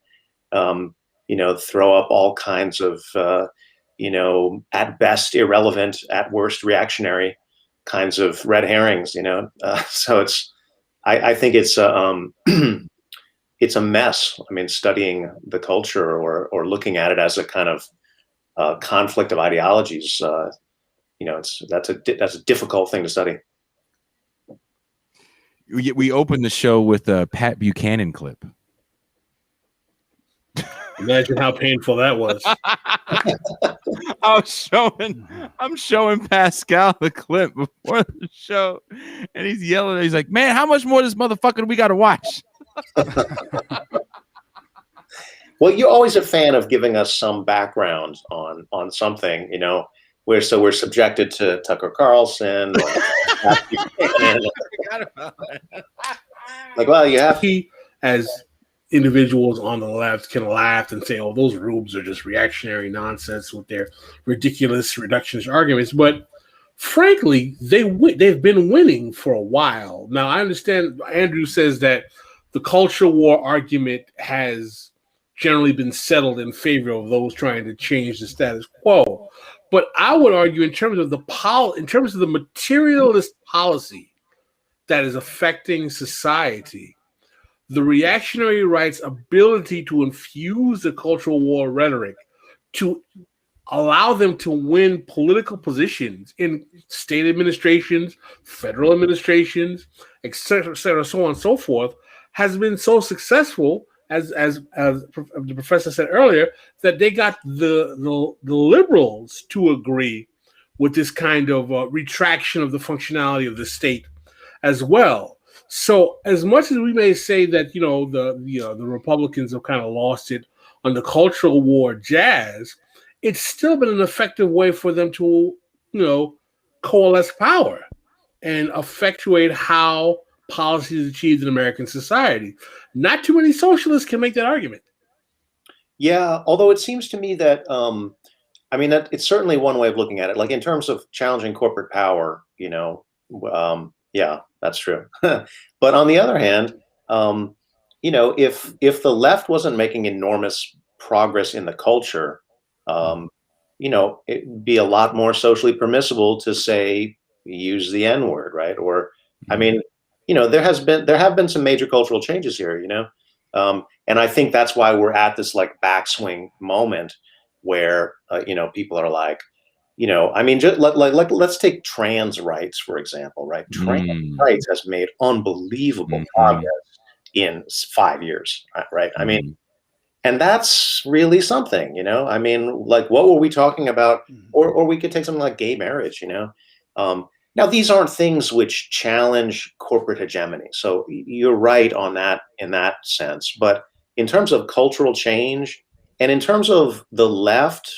throw up all kinds of at best irrelevant, at worst reactionary kinds of red herrings. So I think it's it's a mess. I mean, studying the culture or looking at it as a kind of conflict of ideologies, that's a difficult thing to study. We opened the show with a Pat Buchanan clip. Imagine how painful that was. I'm showing Pascal the clip before the show, and he's yelling. He's like, "Man, how much more of this motherfucker do we got to watch?" Well, you're always a fan of giving us some background on something, we're subjected to Tucker Carlson. Like, well, you have as individuals on the left can laugh and say, "Oh, those rubes are just reactionary nonsense with their ridiculous reductionist arguments." But frankly, they've been winning for a while now. I understand Andrew says that the culture war argument has generally been settled in favor of those trying to change the status quo. But I would argue, in terms of the materialist policy that is affecting society, the reactionary right's ability to infuse the cultural war rhetoric to allow them to win political positions in state administrations, federal administrations, et cetera, so on and so forth, has been so successful, as the professor said earlier, that they got the liberals to agree with this kind of retraction of the functionality of the state as well. So as much as we may say that the Republicans have kind of lost it on the cultural war jazz, it's still been an effective way for them to coalesce power and effectuate how policy is achieved in American society. Not too many socialists can make that argument. Yeah, although it seems to me that that it's certainly one way of looking at it. Like in terms of challenging corporate power, yeah, that's true. But on the other hand, if the left wasn't making enormous progress in the culture, it'd be a lot more socially permissible to say use the N-word, right? Or I mean, there have been some major cultural changes here, and I think that's why we're at this like backswing moment where people are like, just let's take trans rights for example, right? Trans rights has made unbelievable progress in 5 years, right? I mean, and that's really something, I mean, like what were we talking about? Or we could take something like gay marriage, Now, these aren't things which challenge corporate hegemony. So you're right on that in that sense. But in terms of cultural change and in terms of the left,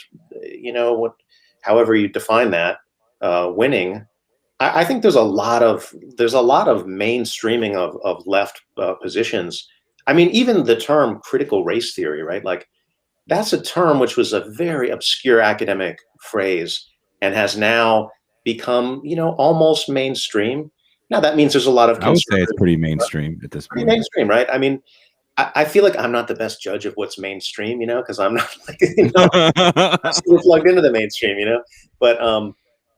however you define that, winning, I think there's a lot of mainstreaming of left positions. I mean, even the term critical race theory, right? Like that's a term which was a very obscure academic phrase and has now become, almost mainstream. Now that means there's a lot of. I would say it's pretty mainstream at this point. Pretty mainstream, right? I mean, I feel like I'm not the best judge of what's mainstream, because I'm not like super plugged into the mainstream, But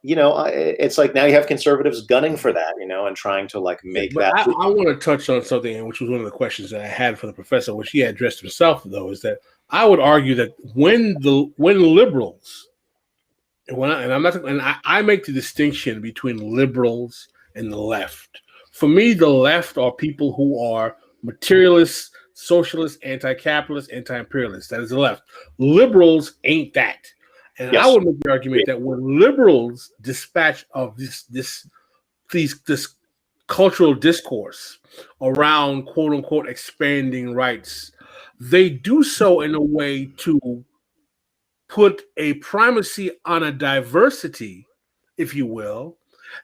it's like now you have conservatives gunning for that, and trying to like make that. I want to touch on something, which was one of the questions that I had for the professor, which he addressed himself, though, is that I would argue that when liberals. I make the distinction between liberals and the left. For me, the left are people who are materialists, socialists, anti-capitalist, anti-imperialist. That is the left. Liberals ain't that. And yes. I would make the argument that when liberals dispatch of this cultural discourse around quote unquote expanding rights, they do so in a way to put a primacy on a diversity, if you will,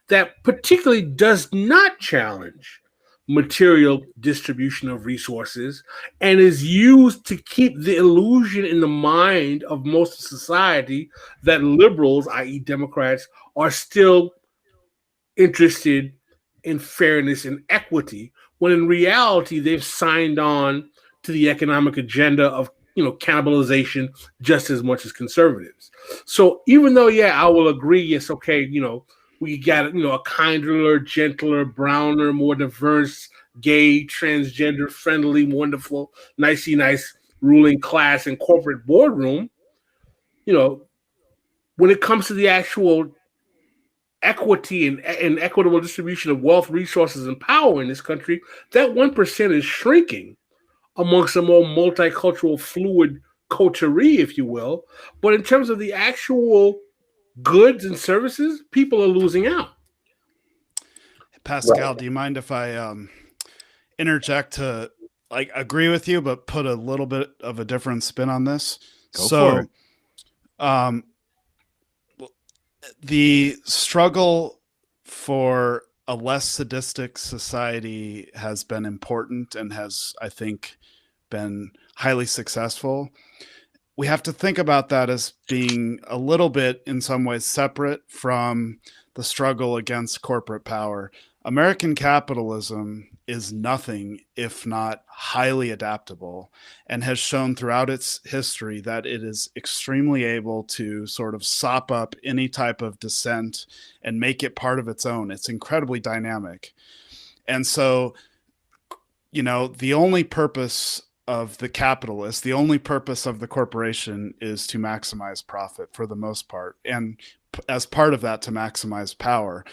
that particularly does not challenge material distribution of resources and is used to keep the illusion in the mind of most of society that liberals, i.e., Democrats, are still interested in fairness and equity, when in reality they've signed on to the economic agenda of cannibalization just as much as conservatives. So even though, yeah, I will agree, yes, okay, we got a kinder, gentler, browner, more diverse, gay, transgender, friendly, wonderful, nicey nice ruling class and corporate boardroom. When it comes to the actual equity and equitable distribution of wealth, resources, and power in this country, that 1% is shrinking amongst a more multicultural, fluid coterie, if you will. But in terms of the actual goods and services, people are losing out. Pascal, right. Do you mind if I interject to agree with you, but put a little bit of a different spin on this? Go for it. The struggle for a less sadistic society has been important and has, I think, been highly successful. We have to think about that as being a little bit, in some ways, separate from the struggle against corporate power. American capitalism is nothing if not highly adaptable, and has shown throughout its history that it is extremely able to sort of sop up any type of dissent and make it part of its own. It's incredibly dynamic. And so, the only purpose of the capitalist, the only purpose of the corporation is to maximize profit for the most part. And as part of that, to maximize power.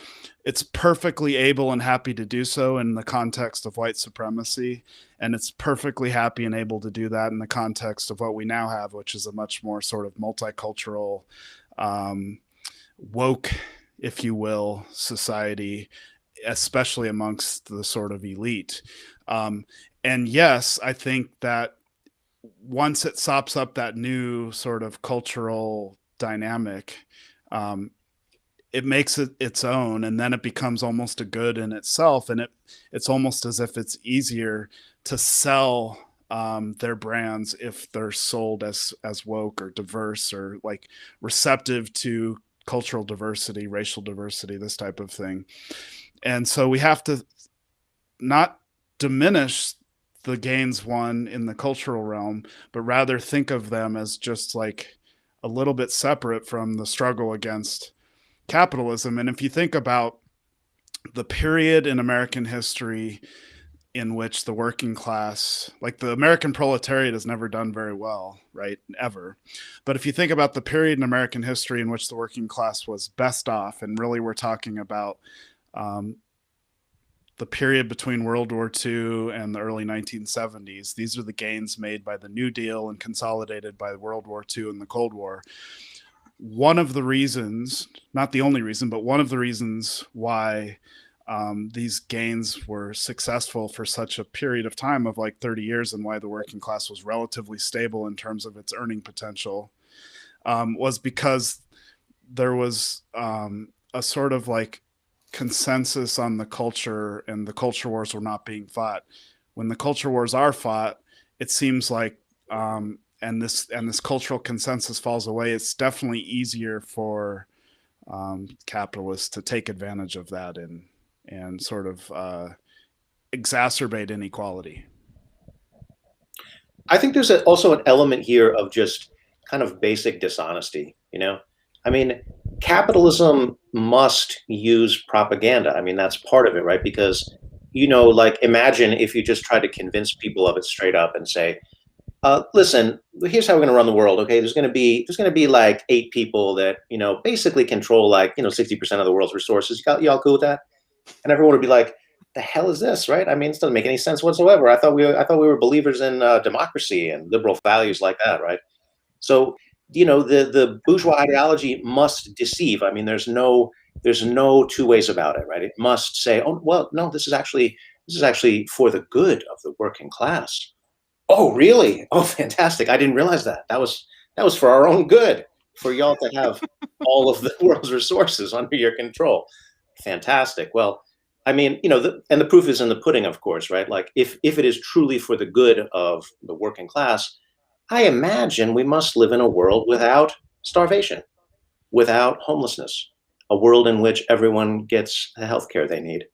It's perfectly able and happy to do so in the context of white supremacy. And it's perfectly happy and able to do that in the context of what we now have, which is a much more sort of multicultural, woke, if you will, society, especially amongst the sort of elite. And yes, I think that once it sops up that new sort of cultural dynamic, it makes it its own, and then it becomes almost a good in itself. And it's almost as if it's easier to sell their brands if they're sold as woke or diverse or receptive to cultural diversity, racial diversity, this type of thing. And so we have to not diminish the gains won in the cultural realm, but rather think of them as just a little bit separate from the struggle against capitalism. And if you think about the period in American history in which the working class, the American proletariat, has never done very well, right? Ever. But if you think about the period in American history in which the working class was best off, and really we're talking about the period between World War II and the early 1970s. These are the gains made by the New Deal and consolidated by World War II and the Cold War. One of the reasons, not the only reason, but one of the reasons why these gains were successful for such a period of time of 30 years, and why the working class was relatively stable in terms of its earning potential, was because there was a sort of consensus on the culture, and the culture wars were not being fought. When the culture wars are fought, it seems and this cultural consensus falls away, it's definitely easier for capitalists to take advantage of that and sort of exacerbate inequality. I think there's also an element here of just kind of basic dishonesty, I mean, capitalism must use propaganda. I mean, that's part of it, right? Because, imagine if you just try to convince people of it straight up and say, listen, here's how we're going to run the world. Okay. There's going to be 8 people that, basically control 60% of the world's resources. Y'all cool with that? And everyone would be like, the hell is this? Right. I mean, this doesn't make any sense whatsoever. I thought we were believers in democracy and liberal values like that. Right. So, the bourgeois ideology must deceive. I mean, there's no there's no two ways about it, right? It must say, oh, well, no, this is actually for the good of the working class. Oh, really? Oh, fantastic. I didn't realize that. That was for our own good, for y'all to have all of the world's resources under your control. Fantastic. Well, I mean, and the proof is in the pudding, of course, right? Like if it is truly for the good of the working class, I imagine we must live in a world without starvation, without homelessness, a world in which everyone gets the health care they need.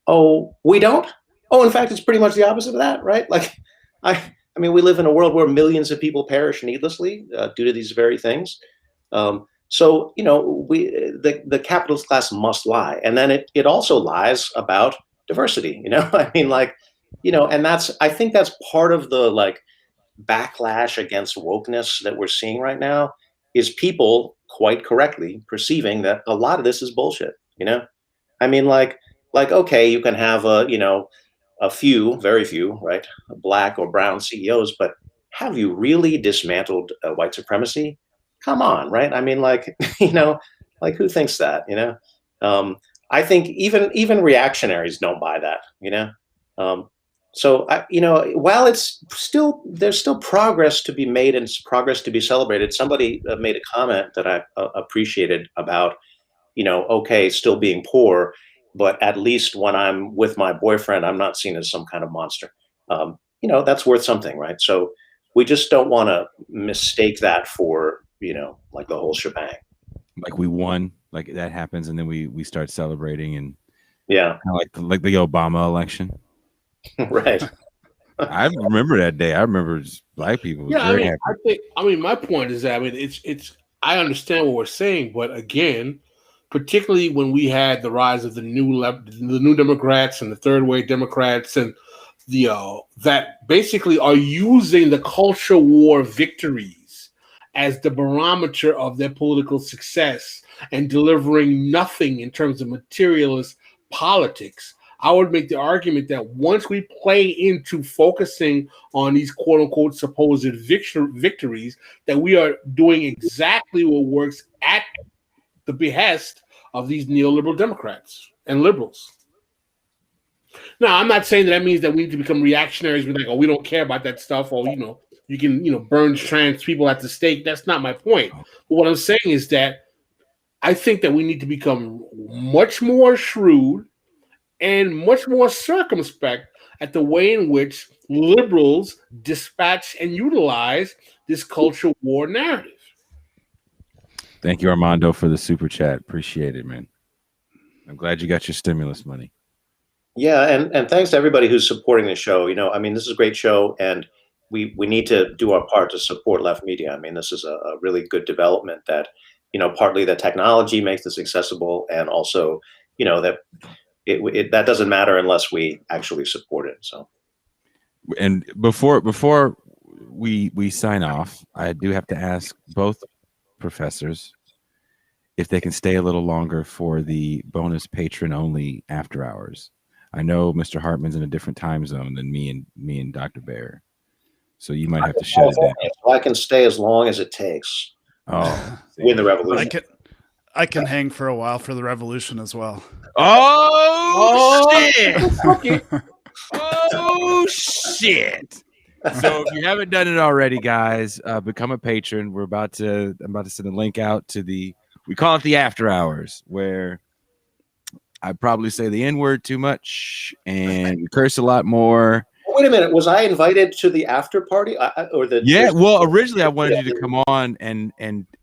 Oh, we don't? Oh, in fact, it's pretty much the opposite of that, right? Like, I mean, we live in a world where millions of people perish needlessly due to these very things. So, the capitalist class must lie. And then it also lies about diversity, I mean, like, and I think that's part of the like backlash against wokeness that we're seeing right now is people quite correctly perceiving that a lot of this is bullshit, I mean, like, okay, you can have a few, very few, right, black or brown CEOs, but have you really dismantled white supremacy? Come on, right? I mean, like, like who thinks that, I think even reactionaries don't buy that, so while there's still progress to be made and progress to be celebrated. Somebody made a comment that I appreciated about, okay, still being poor, but at least when I'm with my boyfriend, I'm not seen as some kind of monster. That's worth something, right? So we just don't want to mistake that for, like the whole shebang. Like we won, like that happens, and then we start celebrating, and yeah, like the Obama election. Right. I remember that day. I remember just black people. Yeah, I mean, my point is that it's. I understand what we're saying, but again, particularly when we had the rise of the new Democrats and the third wave Democrats, and that basically are using the culture war victories as the barometer of their political success and delivering nothing in terms of materialist politics. I would make the argument that once we play into focusing on these quote unquote supposed victories, that we are doing exactly what works at the behest of these neoliberal Democrats and liberals. Now, I'm not saying that means that we need to become reactionaries. We're like, oh, we don't care about that stuff, or you can burn trans people at the stake. That's not my point. But what I'm saying is that I think that we need to become much more shrewd and much more circumspect at the way in which liberals dispatch and utilize this culture war narrative. Thank you, Armando, for the super chat. Appreciate it, man. I'm glad you got your stimulus money. Yeah, and thanks to everybody who's supporting the show. I mean, this is a great show, and we need to do our part to support left media. I mean, this is a really good development that, partly the technology makes this accessible, and also, that that doesn't matter unless we actually support it. So, and before we sign off, I do have to ask both professors if they can stay a little longer for the bonus patron only after hours. I know Mr. Hartman's in a different time zone than me and Dr. Bear, so you might have to shut it down. So I can stay as long as it takes. Oh, win the revolution. I can hang for a while for the revolution as well. Oh shit! Oh shit! So if you haven't done it already, guys, become a patron. I'm about to send a link out to we call it the after hours, where I probably say the N-word too much and we curse a lot more. Wait a minute, was I invited to the after party or the? Yeah, well, originally I wanted you to come on and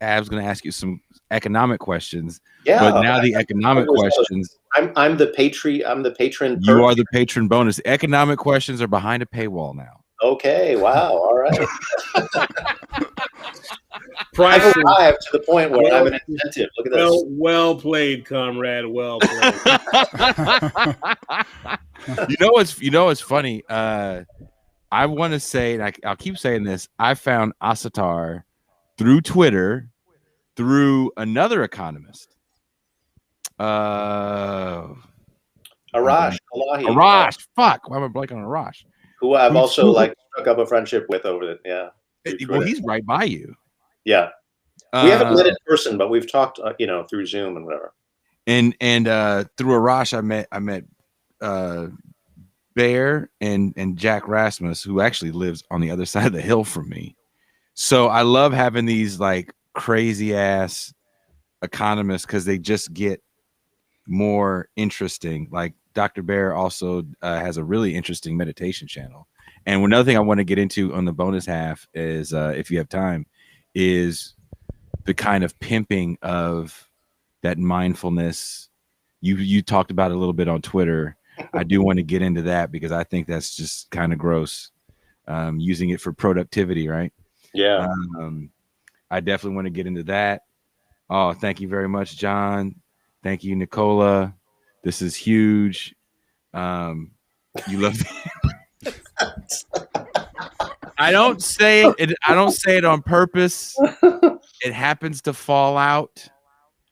I was going to ask you some economic questions. Yeah, but now the economic questions. I'm the patron. I'm the patron. You are the patron bonus. Economic questions are behind a paywall now. Okay. Wow. All right. Price I've arrived to the point where I have an incentive. Look at this. Well played, comrade. Well played. You know what's funny? I want to say, and I'll keep saying this. I found Asatar through Twitter, through another economist. Arash. Fuck. Why am I blanking on Arash? Who I've also struck up a friendship with over the Well, he's right by you. Yeah. We haven't met in person, but we've talked, through Zoom and whatever. And through Arash, I met Bear and Jack Rasmus, who actually lives on the other side of the hill from me. So I love having these like crazy ass economists because they just get more interesting. Like Dr. Bear also has a really interesting meditation channel. And another thing I want to get into on the bonus half is, if you have time, is the kind of pimping of that mindfulness. You talked about it a little bit on Twitter. I do want to get into that because I think that's just kind of gross. Using it for productivity, right? Yeah. I definitely want to get into that. Oh, thank you very much, John. Thank you, Nicola. This is huge. You love I don't say it. I don't say it on purpose. It happens to fall out.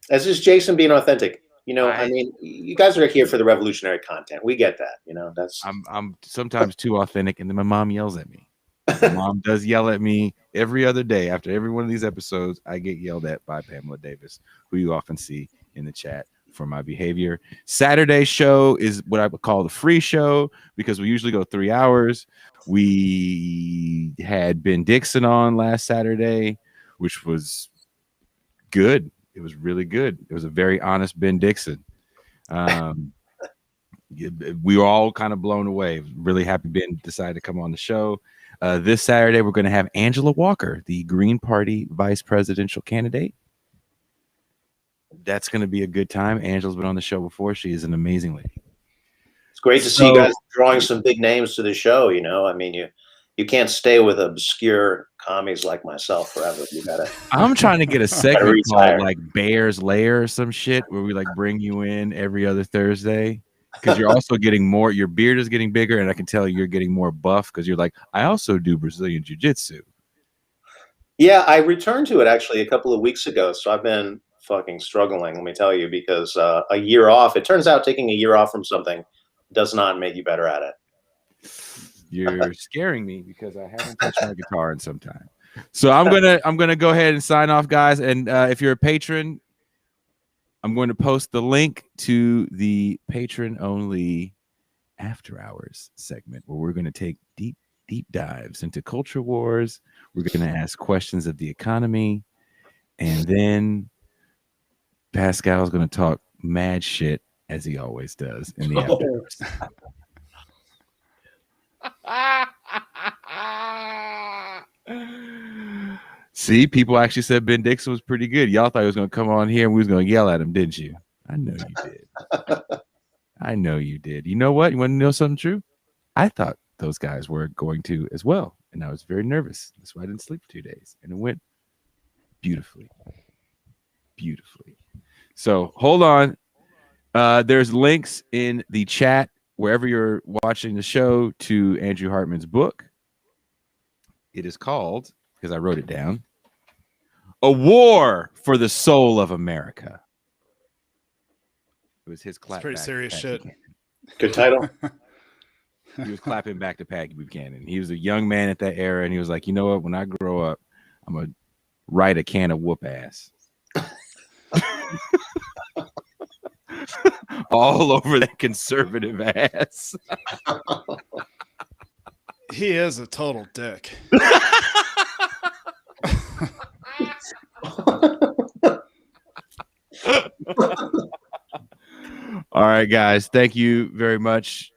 That's just Jason being authentic. You know, I mean, you guys are here for the revolutionary content. We get that. You know, that's. I'm sometimes too authentic, and then my mom yells at me. My mom does yell at me every other day. After every one of these episodes, I get yelled at by Pamela Davis, who you often see in the chat for my behavior. Saturday show is what I would call the free show because we usually go 3 hours. We had Ben Dixon on last Saturday, which was good. It was really good. It was a very honest Ben Dixon. We were all kind of blown away. Really happy Ben decided to come on the show. This Saturday, we're going to have Angela Walker, the Green Party vice presidential candidate. That's going to be a good time. Angela's been on the show before. She is an amazing lady. It's great to see you guys drawing some big names to the show. You know, I mean, you can't stay with obscure commies like myself forever. You gotta. I'm trying to get a segment called like Bear's Lair or some shit where we like bring you in every other Thursday because you're also getting more. Your beard is getting bigger, and I can tell you're getting more buff because you're like, I also do Brazilian jiu-jitsu. Yeah, I returned to it actually a couple of weeks ago, so I've been fucking struggling. Let me tell you, because a year off. It turns out taking a year off from something does not make you better at it. You're scaring me because I haven't touched my guitar in some time. So I'm gonna go ahead and sign off, guys. And if you're a patron, I'm going to post the link to the patron only after hours segment where we're going to take deep dives into culture wars. We're going to ask questions of the economy, and then Pascal's going to talk mad shit as he always does in the after hours. See, people actually said Ben Dixon was pretty good. Y'all thought he was going to come on here and we was going to yell at him, didn't you? I know you did. I know you did. You know what? You want to know something true? I thought those guys were going to as well, and I was very nervous. That's why I didn't sleep for 2 days, and it went beautifully. So hold on. There's links in the chat wherever you're watching the show to Andrew Hartman's book. It is called, because I wrote it down, A War for the Soul of America. It was his clap. It's pretty serious shit. Good title. He was clapping back to Pat Buchanan. He was a young man at that era, and he was like, you know what? When I grow up, I'm going to write a can of whoop ass. All over that conservative ass. He is a total dick. All right, guys. Thank you very much.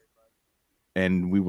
And we will